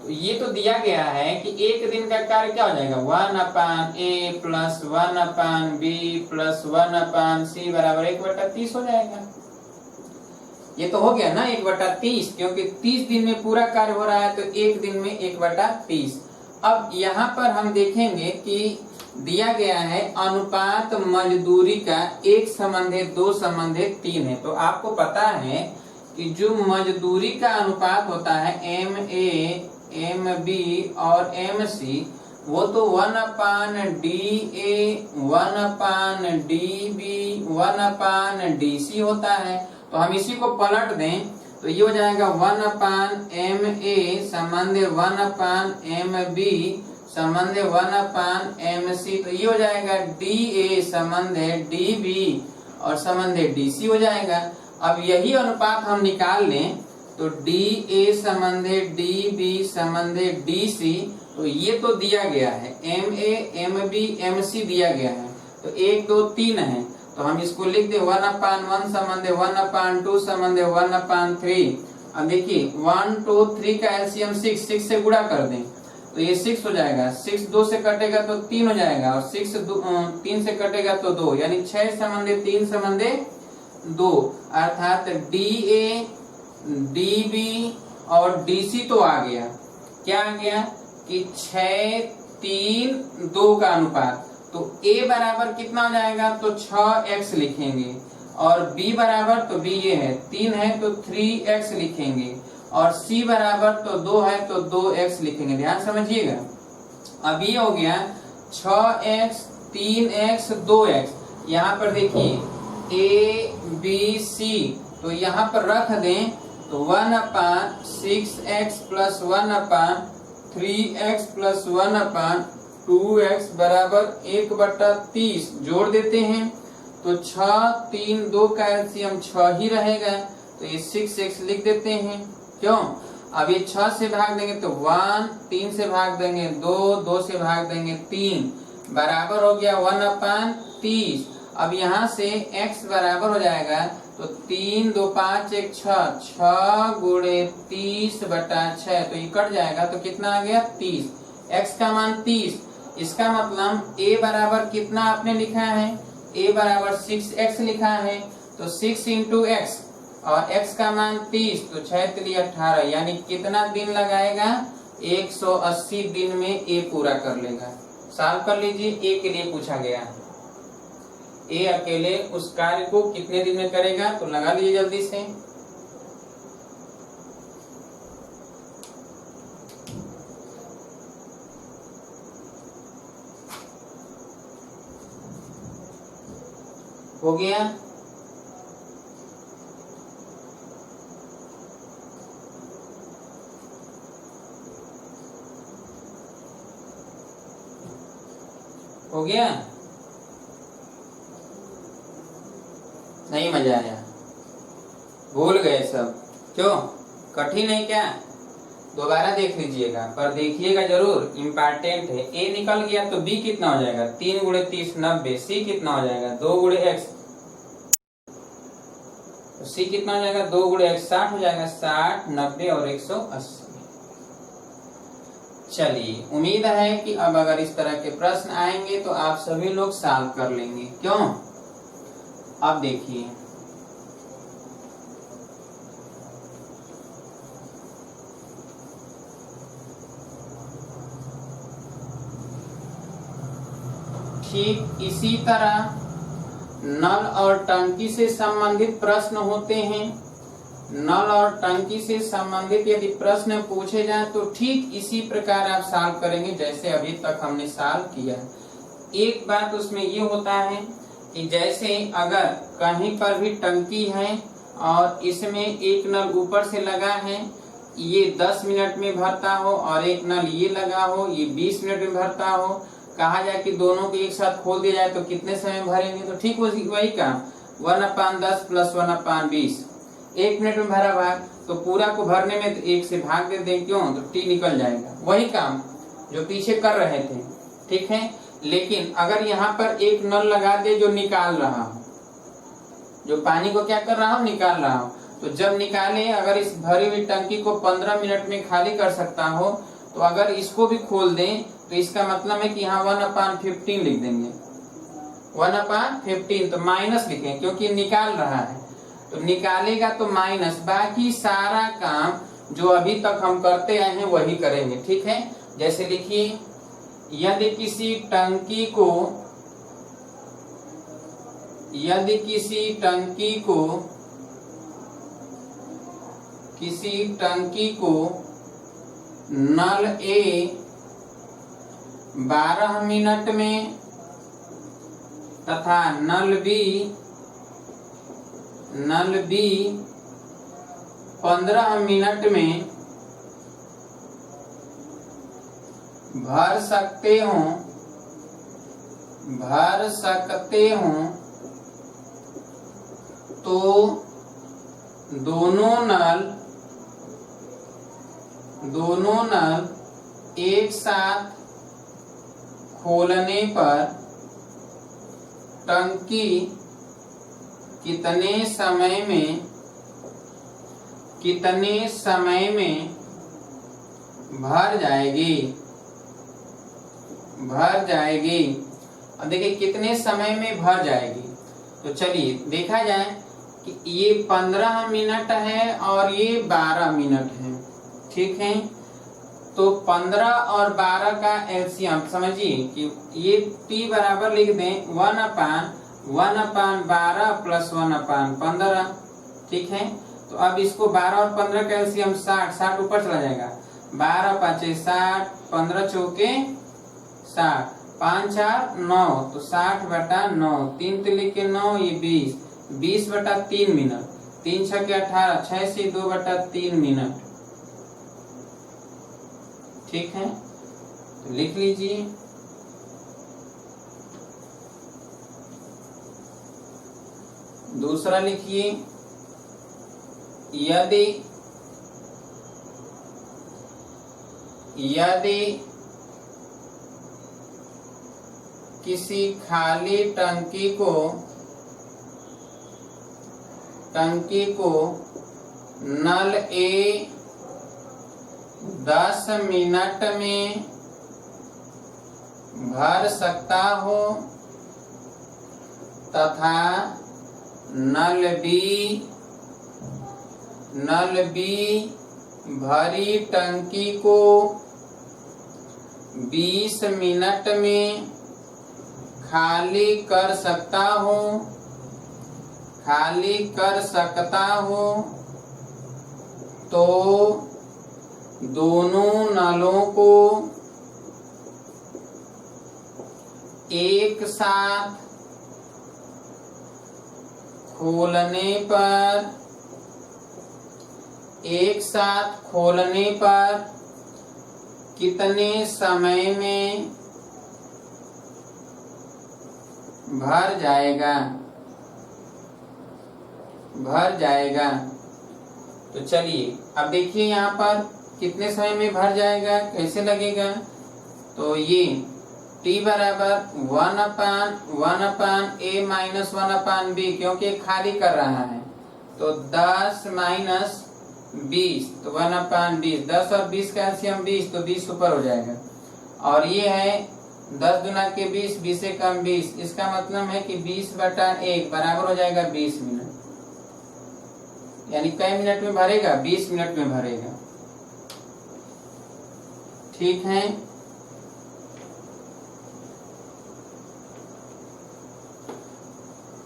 Speaker 1: तो ये तो दिया गया है कि एक दिन का कार्य क्या हो जाएगा, 1/a plus 1/b plus 1/c बराबर 1/30 हो जाएगा। ये तो हो गया ना 1/30, क्योंकि 30 दिन में पूरा कार्य हो रहा है तो एक दिन में 1/30। अब यहाँ पर हम देखेंगे कि दिया गया है अनुपात मजदूरी का 1:2:3 है। तो आपको पता है कि जो मजदूरी का अनुपात होता है MA, MB और MC, वो तो 1/DA, 1/DB, 1/DC होता है। तो हम इसी को पलट दें तो ये हो जाएगा 1/MA संबंध 1/MB संबंध 1/MC। तो ये हो जाएगा DA संबंध DB और संबंध DC हो जाएगा। अब यही अनुपात हम निकाल लें तो DA संबंध DB संबंध DC, तो ये तो दिया गया है, MA, MB, MC दिया गया है, तो 1 2 3 है। तो हम इसको लिख दे 1/1 संबंध 1/2 संबंध 1/3 अब देखिए 1 2 3 का एलसीएम 6 से गुणा कर दें तो ये 6 हो जाएगा, 6 2 से कटेगा तो 3 हो जाएगा, और 6 3 से कटेगा तो 2, यानी 6 संबंधे 3 संबंधे 2, अर्थात DA DB और DC तो आ गया। क्या आ गया कि 6 3 2 का अनुपात, तो A बराबर कितना हो जाएगा, तो 6x लिखेंगे, और B बराबर, तो B ये है 3 है तो 3x लिखेंगे, और C बराबर तो 2 है तो 2x लिखेंगे। ध्यान समझिएगा। अब ये हो गया 6x 3x 2x। यहाँ पर देखिए A B C, तो यहाँ पर रख दें तो 1/6x plus 1/3x plus 1/2x बराबर 1/30। जोड़ देते हैं तो 6 3 2 का एलसीएम 6 ही रहेगा, तो ये 6x लिख देते हैं। क्यों? अब ये 6 से भाग देंगे तो 1, 3 से भाग देंगे 2, 2 से भाग देंगे 3, बराबर हो गया 1/30। अब यहाँ से x बराबर हो जाएगा तो 3 2 5 1 6, 6 गुणे 30/6, तो ये कट जाएगा तो कितना आ गया 30। x का मान 30, इसका मतलब a बराबर कितना आपने लिखा है, a बराबर 6x लिखा है, तो 6 इंटू x, और x का मान 30, तो 6 3 18, यानी कितना दिन लगाएगा, 180 दिन में a पूरा कर लेगा। सॉल्व कर लीजिए। a के लिए पूछा गया, a अकेले उस कार्य को कितने दिन में करेगा, तो लगा लीजिए जल्दी से। हो गया। हो गया। नहीं मजा आया, भूल गए सब, क्यों? कठिन है क्या? दोबारा देख लीजिएगा, पर देखिएगा जरूर, इम्पोर्टेंट है। a निकल गया तो b कितना हो जाएगा, 3 गुणे 30 90, c कितना हो जाएगा 2 गुणे x, तो c कितना हो जाएगा 2 गुणे x 60 हो जाएगा, 60 90 और 180। चलिए, उम्मीद है कि अब अगर इस तरह के प्रश्न आएंगे तो आप सभी लोग सॉल्व कर लेंगे। क्यों? अब देखिए, ठीक इसी तरह नल और टंकी से संबंधित प्रश्न होते हैं। नल और टंकी से संबंधित यदि प्रश्न पूछे जाए तो ठीक इसी प्रकार आप सॉल्व करेंगे जैसे अभी तक हमने सॉल्व किया। एक बात उसमें ये होता है कि जैसे अगर कहीं पर भी टंकी है और इसमें एक नल ऊपर से लगा है, ये 10 मिनट में भरता हो, और एक नल ये लगा हो, ये 20 मिनट में भरता हो, कहा जाए कि दोनों को एक साथ खोल दिया जाए तो कितने समय भरेंगे, तो ठीक वही काम 1/10 प्लस 1/20, 1 मिनट में भरा भाग, तो पूरा को भरने में 1 से भाग दे दें, क्यों, तो t निकल जाएगा। वही काम जो पीछे कर रहे थे, ठीक है। लेकिन अगर यहाँ पर एक नल लगा दे जो निकाल रहा हो, जो पानी को क्या कर रहा हो, निकाल रहा हो, तो जब निकाले, अगर इस भरी हुई टंकी को 15 मिनट में खाली कर सकता हो, तो अगर इसको भी खोल दें तो इसका मतलब है कि यहाँ 1/15 लिख देंगे, 1/15, तो माइनस लिखें क्योंकि निकाल रहा है, तो निकालेगा तो माइनस, बाकी सारा काम जो अभी तक हम करते आए हैं वही करेंगे, ठीक है। जैसे लिखिए, यदि किसी टंकी को नल A 12 मिनट में तथा नल B 15 मिनट में भर सकते हो तो दोनों नल एक साथ खोलने पर टंकी कितने समय में कितने समय में भर जाएगी, भर जाएगी। अब देखिए कितने समय में भर जाएगी, तो चलिए देखा जाए कि ये 15 मिनट है और ये 12 मिनट है, ठीक है। तो 15 और 12 का एलसीएम समझिए कि ये t बराबर लिख दें 1/12 प्लस 1/15, ठीक है। तो अब इसको 12 और 15 का एलसीएम 60 ऊपर चला जाएगा, 12 5 60, 15 चौके 60, 5 4 9, तो 60/9, 3 लिख के 9, ये 20/3 मिनट, 3 6 के 18, 6 से 2/3 मिनट, ठीक है। तो लिख लीजिए। दूसरा लिखिए, यदि किसी खाली टंकी को नल ए 10 मिनट में भर सकता हो तथा नल बी भरी टंकी को 20 मिनट में खाली कर सकता हो, तो दोनों नलों को एक साथ खोलने पर कितने समय में भर जाएगा। तो चलिए अब देखिए यहाँ पर कितने समय में भर जाएगा, कैसे लगेगा। तो ये t बराबर 1/1/a माइनस 1/b, क्योंकि खाली कर रहा है, तो 10 माइनस 20, तो 1/20, 10 और 20 का एलसीएम 20, तो 20 ऊपर हो जाएगा। और ये है 10 दूना के 20, 20 से कम 20, इसका मतलब है कि 20/1 बराबर हो जाएगा 20 मिनट। यानी कई मिनट में भरेगा, 20 मिनट में भरेगा, ठीक है।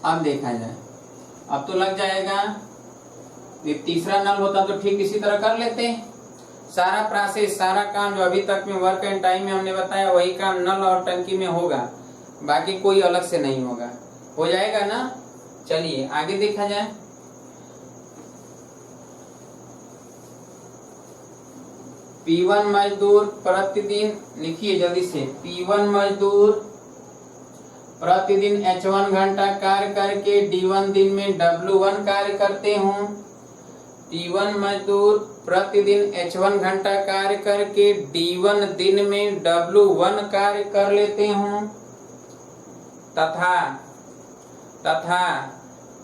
Speaker 1: अब देखा जाए, अब तो लग जाएगा। ये तीसरा नल होता तो ठीक इसी तरह कर लेते, सारा प्रोसेस, सारा काम जो अभी तक में वर्क एंड टाइम में हमने बताया वही काम नल और टंकी में होगा, बाकी कोई अलग से नहीं होगा, हो जाएगा ना। चलिए आगे देखा जाए। P1 मजदूर प्रतिदिन, लिखिए जल्दी से, P1 मजदूर प्रतिदिन H1 घंटा कार्य करके D1 दिन में W1 कार्य करते हों। P1 मजदूर प्रतिदिन H1 घंटा कार्य करके D1 दिन में W1 कार्य कर लेते हों, तथा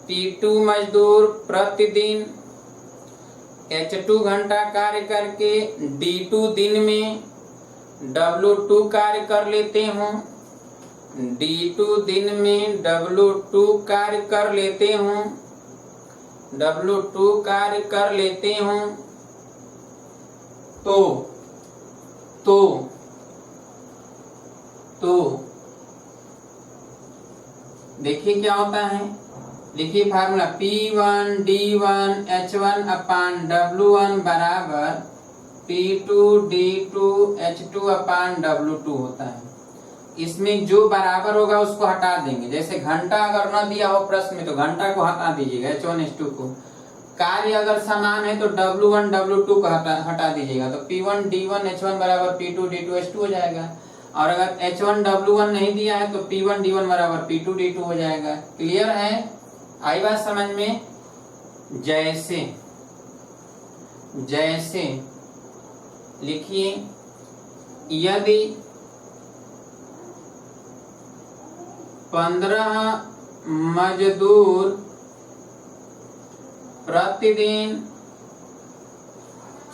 Speaker 1: P2 मजदूर प्रतिदिन H2 घंटा कार्य करके D2 दिन में W2 कार्य कर लेते हों, D2 दिन में W2 कार्य कर लेते हों, W2 कार्य कर लेते हों, तो देखिए क्या होता है, लिखिए फार्मूला P1 D1 H1 अपान W1 बराबर P2 D2 H2 अपान W2 होता है। इसमें जो बराबर होगा उसको हटा देंगे, जैसे घंटा अगर न दिया हो प्रश्न में तो घंटा को हटा दीजिएगा, H1 H2 को। कार्य अगर समान है तो W1 W2 को हटा दीजिएगा, तो P1 D1 H1 बराबर P2 D2 H2 हो जाएगा। और अगर H1 W1 नहीं दिया है तो P1 D1 बराबर P2 D2 हो जाएगा। क्लियर है, आई बात समझ में। जैसे लिखिए, यदि 15 मजदूर प्रतिदिन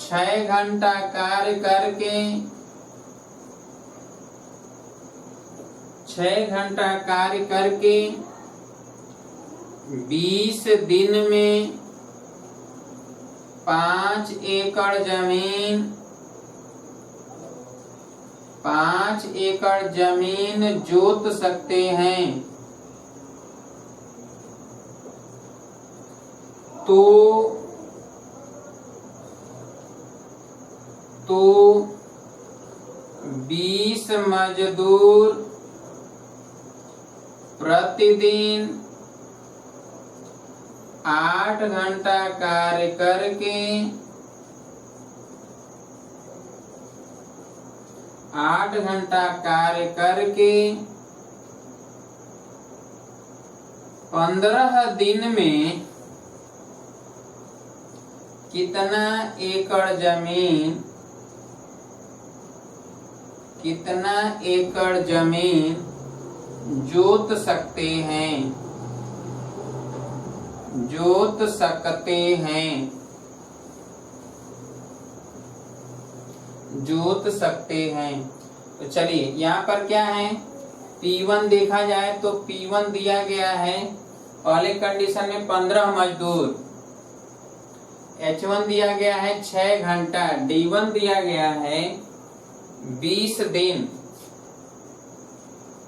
Speaker 1: 6 घंटा कार्य करके 6 घंटा कार्य करके 20 दिन में 5 एकड़ जमीन जोत सकते हैं, तो 20 मजदूर प्रतिदिन 8 घंटा कार्य करके 15 दिन में कितना एकड़ जमीन जोत सकते हैं। तो चलिए यहाँ पर क्या है, P1 देखा जाए तो P1 दिया गया है पहले कंडीशन में 15 मजदूर, H1 दिया गया है 6 घंटा, D1 दिया गया है 20 दिन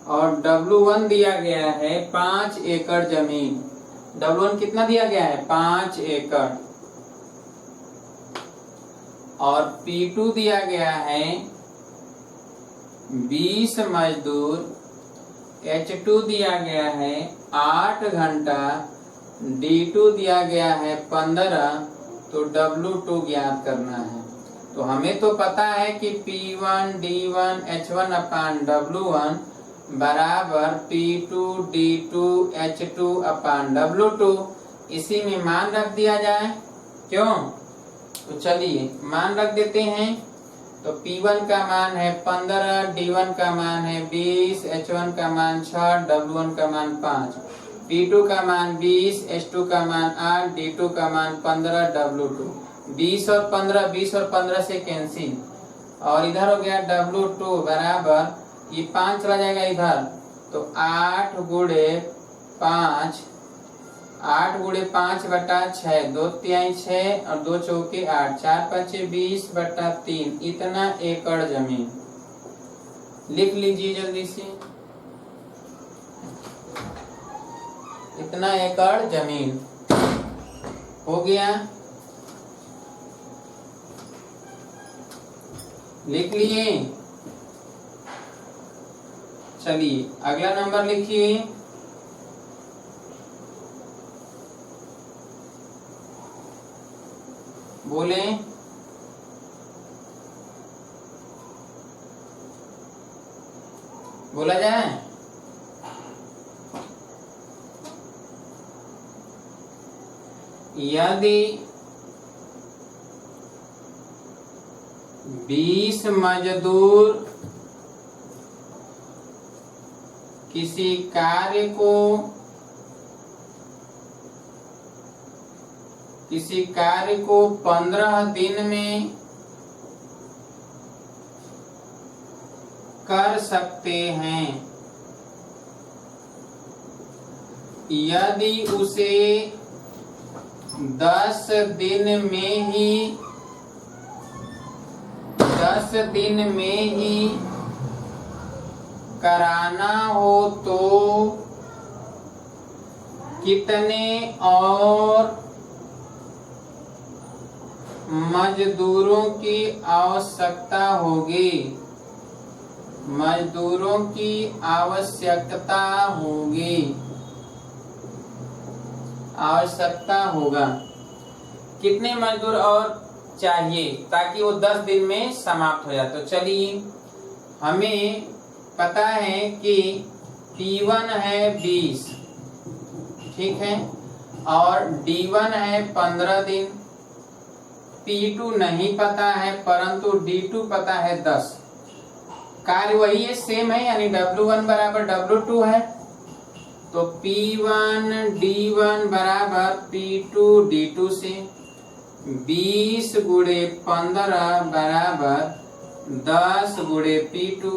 Speaker 1: और W1 दिया गया है 5 एकड़ जमीन। W1 कितना दिया गया है? 5 एकड़। और P2 दिया गया है 20 मजदूर, H2 दिया गया है 8 घंटा, D2 दिया गया है 15, तो W2 ज्ञात करना है। तो हमें तो पता है कि P1 D1 H1 अपान W1 बराबर P2 D2 H2 अपान W2। इसी में मान रख दिया जाए, क्यों? तो चलिए मान रख देते हैं। तो P1 का मान है 15, D1 का मान है 20, H1 का मान 6, W1 का मान 5, P2 का मान 20, H2 का मान 8, D2 का मान 15, W2 20 और 15 से कैंसिल, और इधर हो गया W2 बराबर, ये 5 चला जाएगा इधर, तो 8 गुणे 5 बटा 6, 2 तिहाई 6 और 2 चौके 8, 4 पचे 20 बटा 3, इतना एकड़ जमीन। लिख लीजिए जल्दी से, इतना एकड़ जमीन हो गया। लिख लिए? चलिए अगला नंबर लिखिए। बोले बोला जाए? यदि 20 मजदूर किसी कार्य को 15 दिन में कर सकते हैं, यदि उसे 10 दिन में ही कराना हो तो कितने और मजदूरों की आवश्यकता होगी? आवश्यकता होगा। कितने मजदूर और चाहिए ताकि वो 10 दिन में समाप्त हो जाए? तो चलिए, हमें पता है कि P1 है 20, ठीक है, और D1 है 15 दिन, P2 नहीं पता है परंतु D2 पता है 10। कार्य वही है, सेम है, यानी W1 बराबर W2 है। तो P1 D1 बराबर P2 D2 से, 20 गुणे 15 बराबर 10 गुणे P2।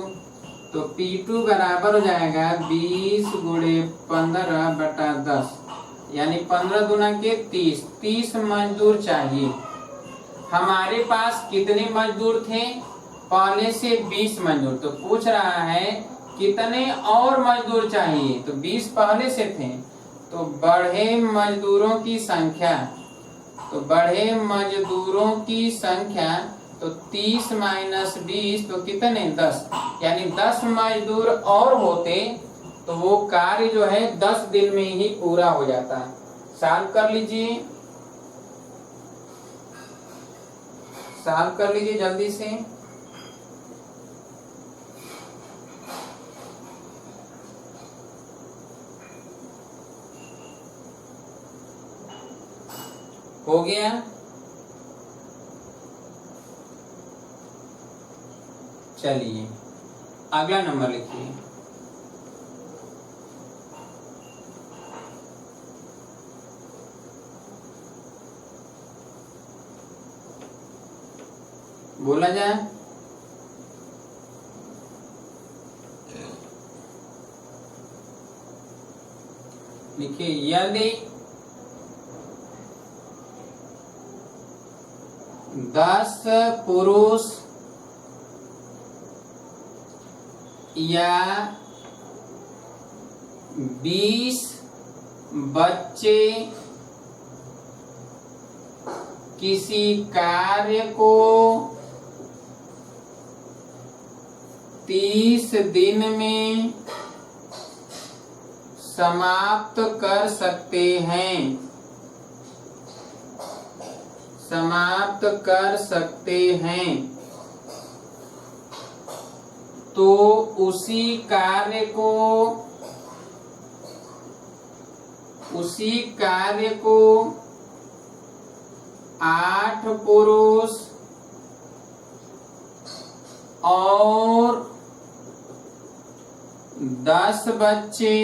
Speaker 1: तो P2 बराबर हो जाएगा 20 गुणे 15 बटा 10, यानी 15 दूना के 30 मजदूर चाहिए। हमारे पास कितने मजदूर थे? पहले से 20 मजदूर। तो पूछ रहा है कितने और मजदूर चाहिए? तो 20 पहले से थे, तो बढ़े मजदूरों की संख्या, तो बढ़े मजदूरों की संख्या, तो 30 माइनस 20 तो कितने? 10, यानी 10 मजदूर और होते तो वो कार्य जो है 10 दिन में ही पूरा हो जाता। सॉल्व कर लीजिए, सॉल्व कर लीजिए जल्दी से। हो गया? चलिए अगला नंबर लिखिए। बोला जाए। लिखिए, यदि 10 पुरुष या 20 बच्चे किसी कार्य को 30 दिन में समाप्त कर सकते हैं, समाप्त कर सकते हैं, तो उसी कार्य को 8 पुरुष और 10 बच्चे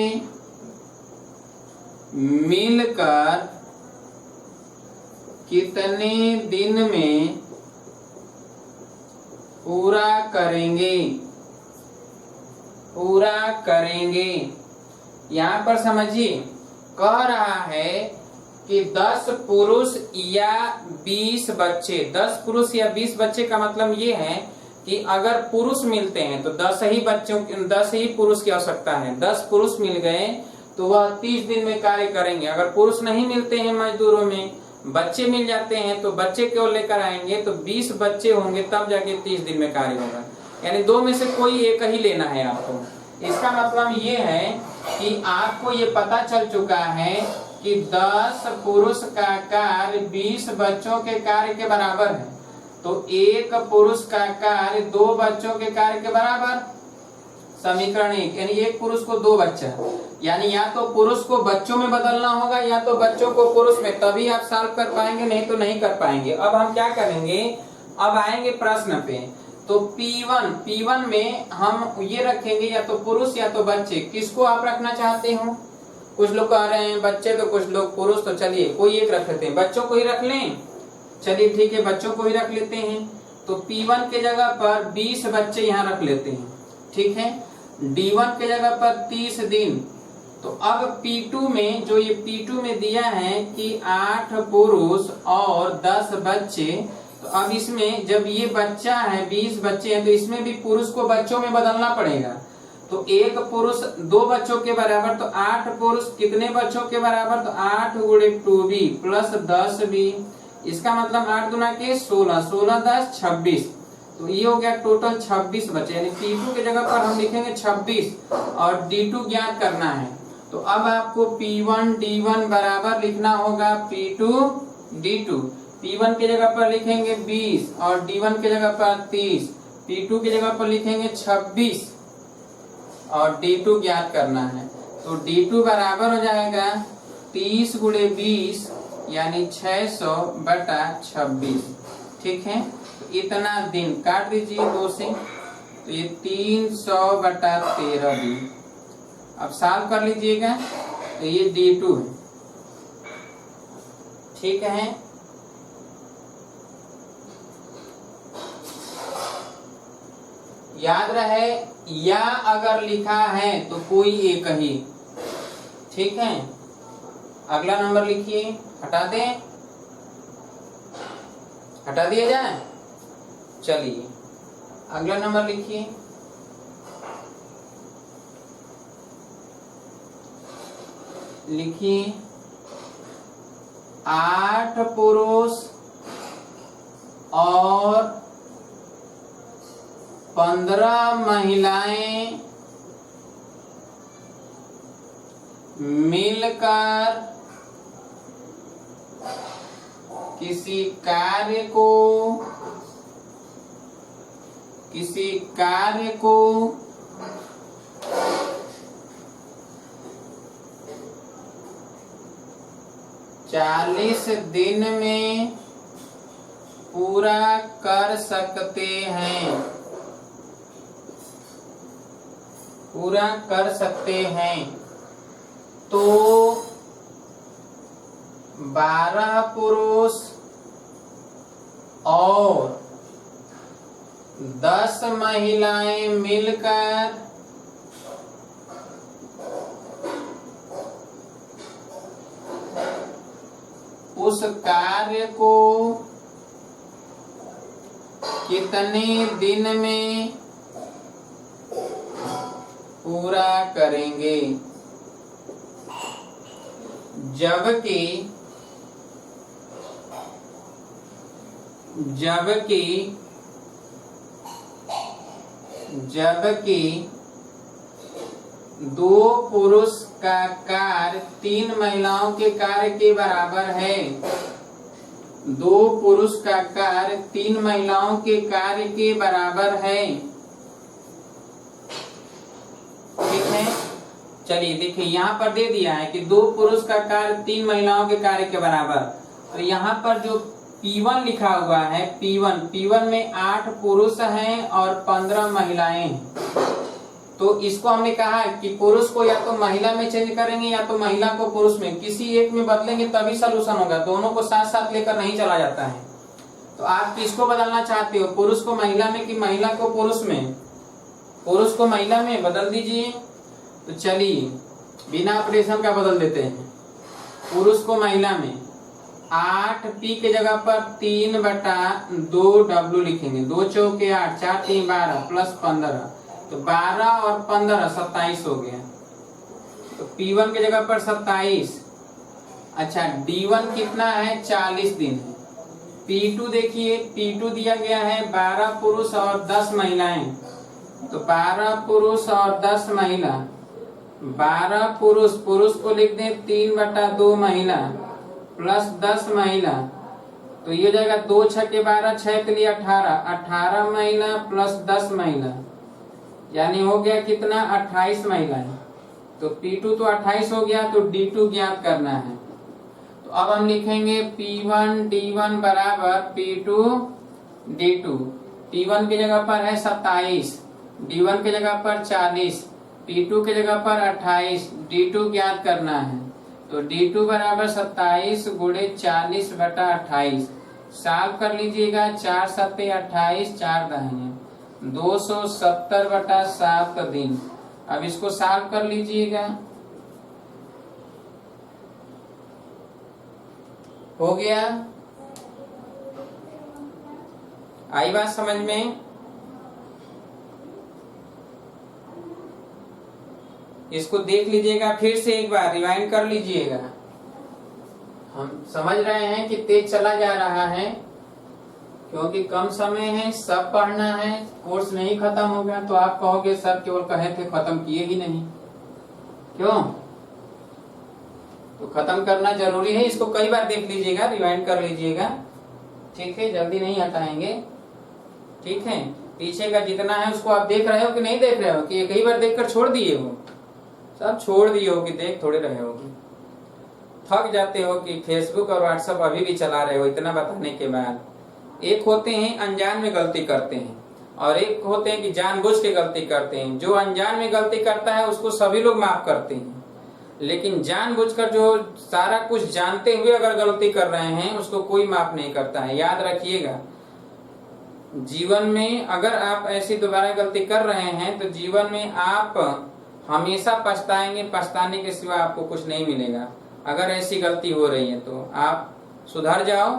Speaker 1: मिलकर कितने दिन में पूरा करेंगे? पूरा करेंगे। यहाँ पर समझिए, कह रहा है कि 10 पुरुष या 20 बच्चे। 10 पुरुष या 20 बच्चे का मतलब ये है कि अगर पुरुष मिलते हैं तो 10 ही पुरुष की आवश्यकता है। 10 पुरुष मिल गए तो वह 30 दिन में कार्य करेंगे। अगर पुरुष नहीं मिलते हैं मजदूरों में, बच्चे मिल जाते हैं तो बच्चे क्यों लेकर आएंगे? तो 20 बच्चे होंगे तब जाके 30 दिन में कार्य होगा। यानी दो में से कोई एक ही लेना है आपको। इसका मतलब ये है कि आपको ये पता चल चुका है कि 10 पुरुष का कार्य 20 बच्चों के कार्य के बराबर है। तो एक पुरुष का कार्य 2 बच्चों के कार्य के बराबर। समीकरण 1, यानी एक पुरुष को 2 बच्चा, यानी या तो पुरुष को बच्चों में बदलना होगा या तो बच्चों को पुरुष में, तभी आप सॉल्व कर पाएंगे, नहीं तो नहीं कर पाएंगे। अब हम क्या करेंगे, अब आएंगे प्रश्न पे। तो P1 में हम ये रखेंगे या तो पुरुष या तो बच्चे। किसको आप रखना चाहते हो? कुछ लोग कह रहे हैं बच्चे, तो कुछ लोग पुरुष। तो चलिए कोई एक रख लेते हैं, बच्चों को ही रख लें। चलिए ठीक है, बच्चों को ही रख लेते हैं। तो P1 के जगह पर 20 बच्चे यहाँ रख लेते हैं, ठीक है। D1 के जगह पर 30 दिन। तो अब P2 में, जो ये P2 में दिया है कि 8 पुरुष और 10 बच्चे, तो अब इसमें जब ये बच्चा है 20 बच्चे हैं तो इसमें भी पुरुष को बच्चों में बदलना पड़ेगा। तो एक पुरुष 2 बच्चों के बराबर, तो 8 पुरुष कितने बच्चों के बराबर? तो 8 गुणे 2b प्लस 10b। इसका मतलब 8 दूना के 16, 16 10 26। तो ये हो गया टोटल 26 बचे। यानी P2 के जगह पर हम लिखेंगे 26 और D2 ज्ञात करना है। तो अब आपको P1 D1 बराबर लिखना होगा P2 D2। P1 के जगह पर लिखेंगे 20 और D1 के जगह पर 30। P2 के जगह पर लिखेंगे 26 और D2 ज्ञात करना है। तो D2 बराबर हो जाएगा 30 गुणे 20 यानी 600 बटा 26, ठीक है। तो इतना दिन काट दीजिए 2 से, तो ये 300 बटा 13 दिन। अब सॉल्व कर लीजिएगा, तो ये D2 है, ठीक है। याद रहे या अगर लिखा है तो कोई एक ही, ठीक है। अगला नंबर लिखिए, हटा दें, हटा दिया जाए। चलिए अगला नंबर लिखिए, लिखिए 8 पुरुष और 15 महिलाएं मिलकर किसी कार्य को 40 दिन में पूरा कर सकते हैं, पूरा कर सकते हैं। तो 12 पुरुष और 10 महिलाएं मिलकर उस कार्य को कितने दिन में पूरा करेंगे। जबकि 2 पुरुष का कार्य 3 महिलाओं के कार्य के बराबर है। 2 पुरुष का कार्य 3 महिलाओं के कार्य के बराबर है, ठीक है। चलिए देखिए यहाँ पर दे दिया है कि 2 पुरुष का कार्य 3 महिलाओं के कार्य के बराबर। तो यहाँ पर जो P1 लिखा हुआ है, P1 में 8 पुरुष हैं और 15 महिलाएं हैं। तो इसको हमने कहा कि पुरुष को या तो महिला में चेंज करेंगे या तो महिला को पुरुष में, किसी एक में बदलेंगे तभी सोल्यूशन होगा। दोनों को साथ साथ लेकर नहीं चला जाता है। तो आप किसको बदलना चाहते हो, पुरुष को महिला में कि महिला को पुरुष में? पुरुष को महिला में बदल दीजिए। तो चलिए बिना ऑपरेशन का बदल देते हैं। पुरुष को महिला में 8P के जगह पर 3/2W लिखेंगे। 2 चौके 8, 4 3 12 प्लस 15, तो 12 और 15 27 हो गया। तो P1 के जगह पर 27। अच्छा D1 कितना है, 40 दिन है। P2 देखिए, P2 दिया गया है 12 पुरुष और 10 महिलाएं। तो 12 पुरुष और 10 महिला, 12 पुरुष को लिख दें 3/2 महिला प्लस 10 महिला। तो ये हो जाएगा 2 छक्के 12, 6 के लिए 18 महिला प्लस 10 महिला, यानी हो गया कितना, 28 महिलाएं। तो P2 तो 28 हो गया। तो D2 ज्ञात करना है। तो अब हम लिखेंगे P1 D1 बराबर P2 D2। P1 की जगह पर है 27, D1 की जगह पर 40, P2 की जगह पर 28, D2 ज्ञात करना है। तो D2 बराबर 27 गुणे 40/28। सॉल्व कर लीजिएगा। 4 7 28, 4 दाहिने 270/7 दिन। अब इसको सॉल्व कर लीजिएगा। हो गया, आई बात समझ में? इसको देख लीजिएगा, फिर से एक बार रिवाइंड कर लीजिएगा। हम समझ रहे हैं कि तेज चला जा रहा है क्योंकि कम समय है, सब पढ़ना है, कोर्स नहीं खत्म हो गया। तो आप कहोगे सर केवल कहे थे खत्म किए ही नहीं, क्यों? तो खत्म करना जरूरी है। इसको कई बार देख लीजिएगा, रिवाइंड कर लीजिएगा, ठीक है। जल्दी नहीं हटाएंगे, ठीक है। पीछे का जितना है उसको आप देख रहे हो कि नहीं देख रहे हो, कि एक ही बार देखकर छोड़ दिए हो? सब छोड़ दिए हो कि देख थोड़े रहे हो? थक जाते हो कि फेसबुक और व्हाट्सएप अभी भी चला रहे हो इतना बताने के बाद। एक होते हैं अनजान में गलती करते हैं और एक होते हैं कि जानबूझ के गलती करते हैं। जो अनजान में गलती करता है उसको सभी लोग माफ करते हैं, लेकिन जानबूझकर जो सारा कुछ जानते हुए अगर गलती कर रहे हैं उसको कोई माफ नहीं करता है। याद रखिएगा, जीवन में अगर आप ऐसी दोबारा गलती कर रहे हैं तो जीवन में आप हमेशा पछताएंगे, पछताने के सिवा आपको कुछ नहीं मिलेगा। अगर ऐसी गलती हो रही है तो आप सुधर जाओ,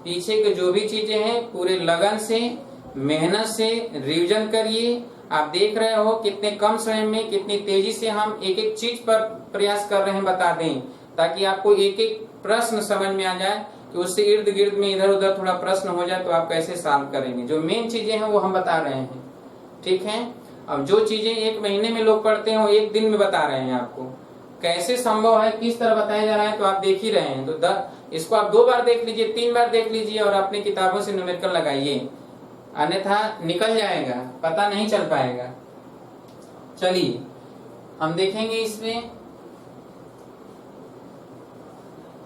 Speaker 1: पीछे के जो भी चीजें हैं पूरे लगन से, मेहनत से रिवीजन करिए। आप देख रहे हो कितने कम समय में कितनी तेजी से हम एक एक चीज पर प्रयास कर रहे हैं बता दें, ताकि आपको एक एक प्रश्न समझ में आ जाए कि उससे इर्द गिर्द में इधर उधर थोड़ा प्रश्न हो जाए तो आप कैसे सॉल्व करेंगे। जो मेन चीजें हैं वो हम बता रहे हैं, ठीक है। अब जो चीजें एक महीने में लोग पढ़ते हैं वो एक दिन में बता रहे हैं आपको, कैसे संभव है, किस तरह बताया जा रहा है, तो आप देख ही रहे हैं। तो इसको आप 2 बार देख लीजिए, 3 बार देख लीजिए और अपनी किताबों से न्यूमेरिकल लगाइए, अन्यथा निकल जाएगा, पता नहीं चल पाएगा। चलिए हम देखेंगे इसमें।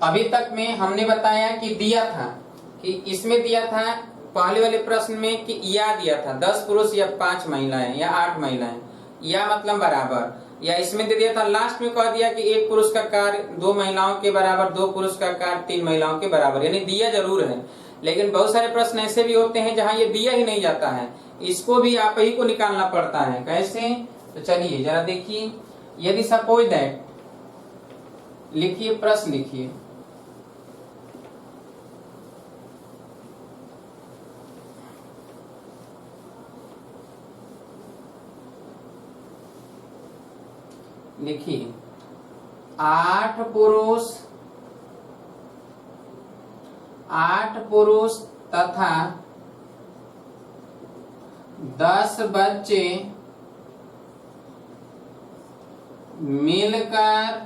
Speaker 1: अभी तक में हमने बताया कि दिया था कि इसमें दिया था पहले वाले प्रश्न में कि या दिया था 10 पुरुष या 5 महिलाएं या 8 महिलाएं, या मतलब बराबर, या इसमें दे दिया था लास्ट में कह दिया कि 1 पुरुष का कार्य 2 महिलाओं के बराबर, 2 पुरुष का कार्य 3 महिलाओं के बराबर, यानी दिया जरूर है। लेकिन बहुत सारे प्रश्न ऐसे भी होते हैं जहां ये दिया ही नहीं जाता है, इसको भी आप ही को निकालना पड़ता है। कैसे? तो चलिए जरा देखिए। यदि सपोज दैट, लिखिए प्रश्न लिखिए। लिखिए 8 पुरुष तथा 10 बच्चे मिलकर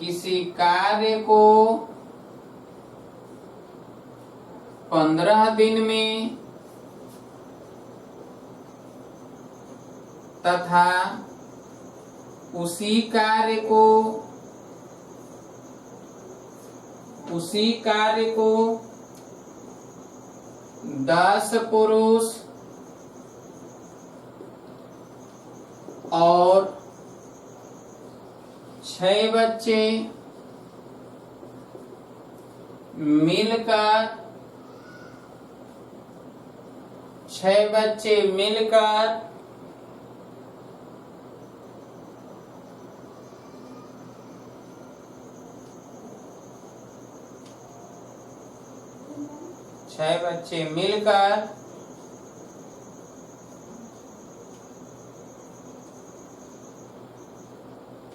Speaker 1: किसी कार्य को 15 दिन में तथा उसी कार्य को 10 पुरुष और 6 बच्चे मिलकर छह बच्चे मिलकर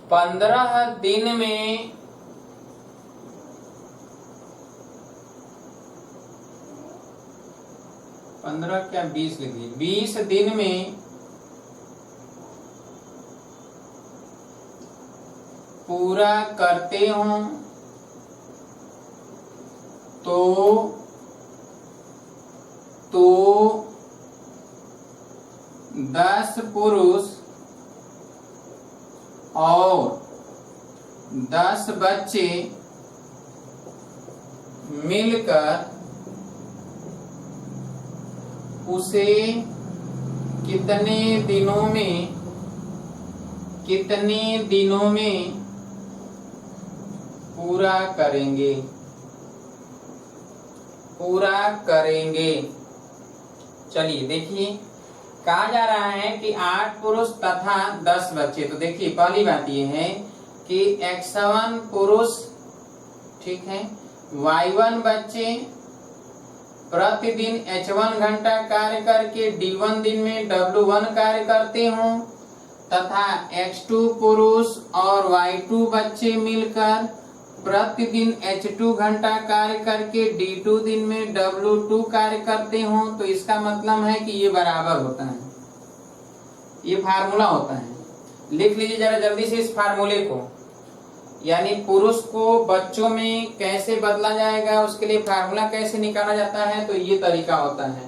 Speaker 1: 15 दिन में क्या 20 लिखिए, 20 दिन में पूरा करते हों तो 10 पुरुष और 10 बच्चे मिलकर उसे कितने दिनों में पूरा करेंगे। चलिए देखिए, कहा जा रहा है कि 8 पुरुष तथा 10 बच्चे। तो देखिए पहली बात ये है कि X1 पुरुष, ठीक है, Y1 बच्चे प्रतिदिन H1 घंटा कार्य करके D1 दिन में W1 कार्य करते हों, तथा X2 पुरुष और Y2 बच्चे मिलकर प्रतिदिन H2 घंटा कार्य करके D2 दिन में W2 कार्य करते हों, तो इसका मतलब है कि ये बराबर होता है, ये फार्मूला होता है। लिख लीजिए जरा जल्दी से इस फार्मूले को, यानी पुरुष को बच्चों में कैसे बदला जाएगा, उसके लिए फार्मूला कैसे निकाला जाता है। तो ये तरीका होता है,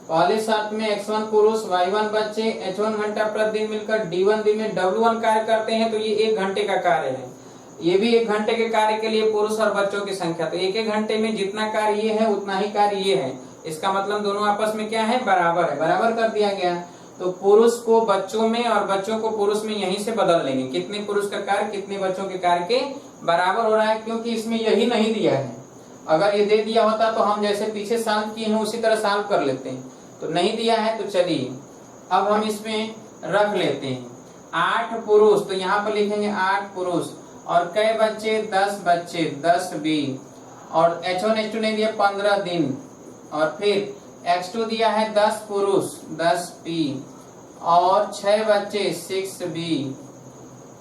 Speaker 1: पहले शर्त में X1 पुरुष Y1 बच्चे H1 घंटा प्रतिदिन मिलकर D1 दिन में W1 कार्य करते हैं, तो ये 1 घंटे का कार्य है। ये भी 1 घंटे के कार्य के लिए पुरुष और बच्चों की संख्या, तो 1 घंटे में जितना कार्य ये है उतना ही कार्य ये है। इसका मतलब दोनों आपस में क्या है, बराबर है, बराबर कर दिया गया। तो पुरुष को बच्चों में और बच्चों को पुरुष में यहीं से बदल लेंगे, कितने पुरुष का कार्य कितने बच्चों के कार्य के बराबर हो रहा है, क्योंकि इसमें यही नहीं दिया है। अगर ये दे दिया होता तो हम जैसे पीछे सॉल्व किए हैं उसी तरह सॉल्व कर लेते हैं, तो नहीं दिया है तो चलिए अब हम इसमें रख लेते हैं 8 पुरुष, तो यहाँ पर लिखेंगे 8 पुरुष और कै बच्चे 10 बच्चे 10 बी, और H1 H2 ने दिया 15 दिन, और फिर X2 दिया है 10 पुरुष 10 पी और 6 बच्चे 6 बी।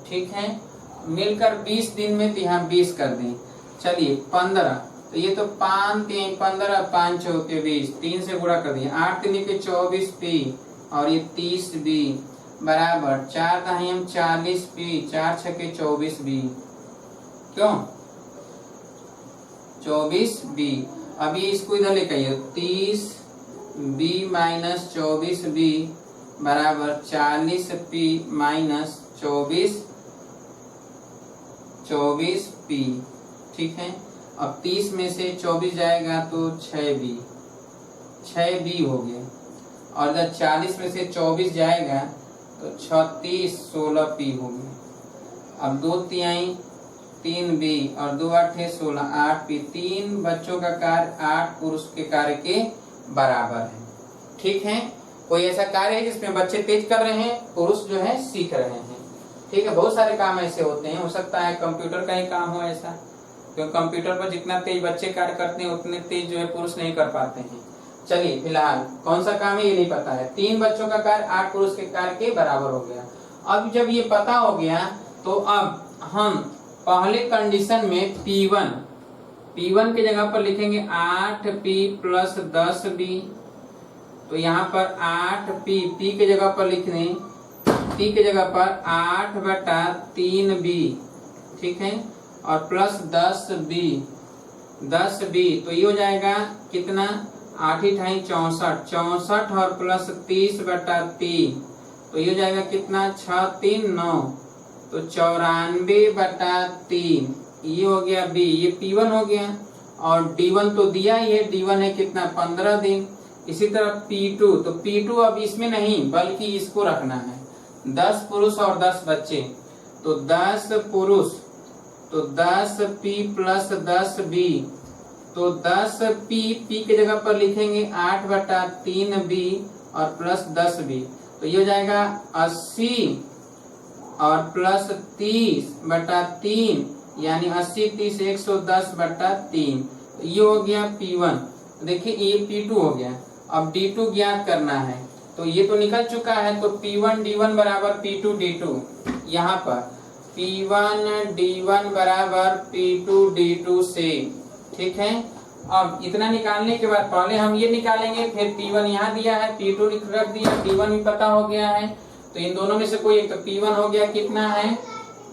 Speaker 1: ठीक है, मिलकर 20 दिन में यहाँ 20 कर दें। चलिए 15, तो ये तो 5 3 15 5 चौके 20, 3 से गुणा कर दिए, 8 3 के 24 पी और ये 30 बी बराबर 4 दहाई 40 पी, 4 छके 24 बी, क्यों 24 बी। अभी इसको इधर लेकर आइए, 30 बी माइनस 24 बी बराबर 40 पी माइनस 24 पी। ठीक है, अब 30 में से 24 जाएगा तो 6 बी हो गया, और जब 40 में से 24 जाएगा तो 36 16 पी हो गया। अब 2 तिहाई 3 बी और 2 8 16 8 पी। 3 बच्चों का कार्य 8 पुरुष के कार्य के बराबर है। ठीक है, कोई ऐसा कार्य है जिसमें बच्चे तेज कर रहे हैं, पुरुष जो है सीख रहे हैं। ठीक है, बहुत सारे काम ऐसे होते हैं, हो सकता है कंप्यूटर का ही काम हो ऐसा, क्योंकि कंप्यूटर पर जितना तेज बच्चे कार्य करते हैं उतने तेज जो है पुरुष नहीं कर पाते हैं। चलिए फिलहाल कौन सा काम है ये नहीं पता है। 3 बच्चों का कार्य 8 पुरुष के कार्य के बराबर हो गया। अब जब ये पता हो गया तो अब हम पहले कंडीशन में P1 की जगह पर लिखेंगे 8P प्लस 10B, तो यहाँ पर 8P P की जगह पर लिख दें, P की जगह पर 8/3B। ठीक है, और प्लस 10B, तो ये हो जाएगा कितना 8 8 64 64 और प्लस 30/3, तो ये हो जाएगा कितना 6 3 9, तो 94/3 ये हो गया B। ये P1 हो गया, और D1 तो दिया ही है, D1 है कितना 15 दिन। इसी तरह P2, तो P2 अब इसमें नहीं बल्कि इसको रखना है, 10 पुरुष और 10 बच्चे, तो 10 पुरुष तो 10P प्लस 10B, तो 10P की जगह पर लिखेंगे 8/3B और प्लस 10B, तो ये हो जाएगा 80 और प्लस 30/3, यानी 80 30 110/3, तो ये हो गया P1। देखिए ये P2 हो गया। अब D2 ज्ञात करना है, तो ये तो निकल चुका है, तो P1 D1 बराबर P2 D2, यहाँ पर P1 D1 बराबर P2 D2 से। ठीक है, अब इतना निकालने के बाद पहले हम ये निकालेंगे, फिर P1 यहाँ दिया है, P2 रख दिया, D1 भी पता हो गया है, तो इन दोनों में से कोई एक, तो P1 हो गया कितना है,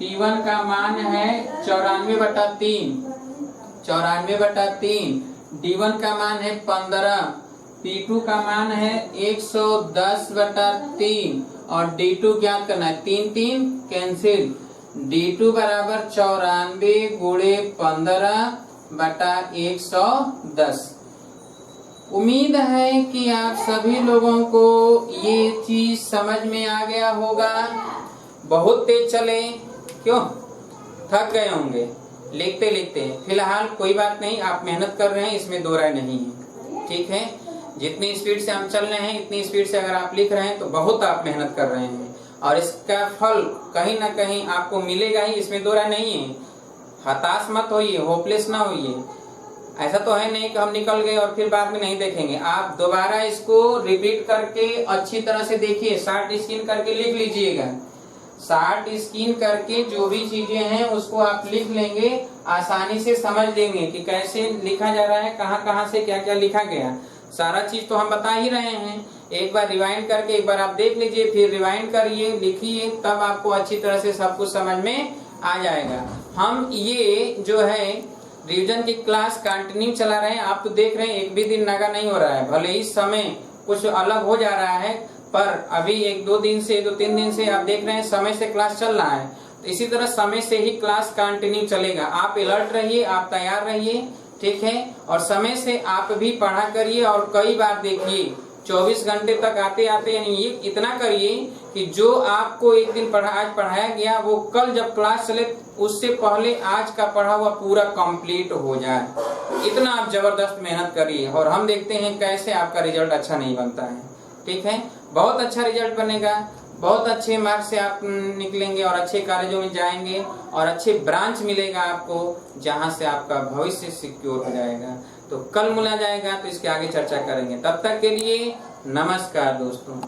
Speaker 1: P1 का मान है 94/3, 94/3। D1 का मान है 15, P2 का मान है 110/3 और D2 ज्ञात करना है, 3 3 कैंसिल, D2 बराबर 94 गुणे 15/110। उम्मीद है कि आप सभी लोगों को ये चीज समझ में आ गया होगा। बहुत तेज चले, क्यों थक गए होंगे लिखते लिखते। फिलहाल कोई बात नहीं, आप मेहनत कर रहे हैं, इसमें दो राय नहीं है। ठीक है, जितनी स्पीड से हम चल रहे हैं इतनी स्पीड से अगर आप लिख रहे हैं तो बहुत आप मेहनत कर रहे हैं, और इसका फल कहीं ना कहीं आपको मिलेगा ही, इसमें दो राय नहीं है। हताश मत होइए, होपलेस ना होइए। ऐसा तो है नहीं कि हम निकल गए और फिर बाद में नहीं देखेंगे। आप दोबारा इसको रिपीट करके अच्छी तरह से देखिए, शार्ट स्क्रीन करके लिख लीजिएगा। शार्ट स्क्रीन करके जो भी चीजें हैं उसको आप लिख लेंगे, आसानी से समझ लेंगे कि कैसे लिखा जा रहा है, कहाँ कहाँ से क्या क्या लिखा गया। सारा चीज तो हम बता ही रहे हैं। एक बार रिवाइंड करके एक बार आप देख लीजिए, फिर रिवाइंड करिए, लिखिए, तब आपको अच्छी तरह से सब कुछ समझ में आ जाएगा। हम ये जो है रिवीजन की क्लास कंटिन्यू चला रहे हैं। आप तो देख रहे हैं एक भी दिन नागा नहीं हो रहा है, भले ही समय कुछ अलग हो जा रहा है, पर अभी 2-3 दिन से आप देख रहे हैं समय से क्लास चल रहा है। तो इसी तरह समय से ही क्लास कंटिन्यू चलेगा। आप अलर्ट रहिए, आप तैयार रहिए, ठीक है, और समय से आप भी पढ़ा करिए और कई बार देखिए, 24 घंटे तक आते आते यानी ये इतना करिए कि जो आपको एक दिन आज पढ़ाया गया वो कल जब क्लास चले उससे पहले आज का पढ़ा हुआ पूरा कंप्लीट हो जाए। इतना आप जबरदस्त मेहनत करिए और हम देखते हैं कैसे आपका रिजल्ट अच्छा नहीं बनता है। ठीक है, बहुत अच्छा रिजल्ट बनेगा, बहुत अच्छे मार्क्स से आप निकलेंगे और अच्छे कॉलेजों में जाएंगे और अच्छे ब्रांच मिलेगा आपको, जहां से आपका भविष्य सिक्योर हो जाएगा। तो कल मिला जाएगा तो इसके आगे चर्चा करेंगे। तब तक के लिए नमस्कार दोस्तों।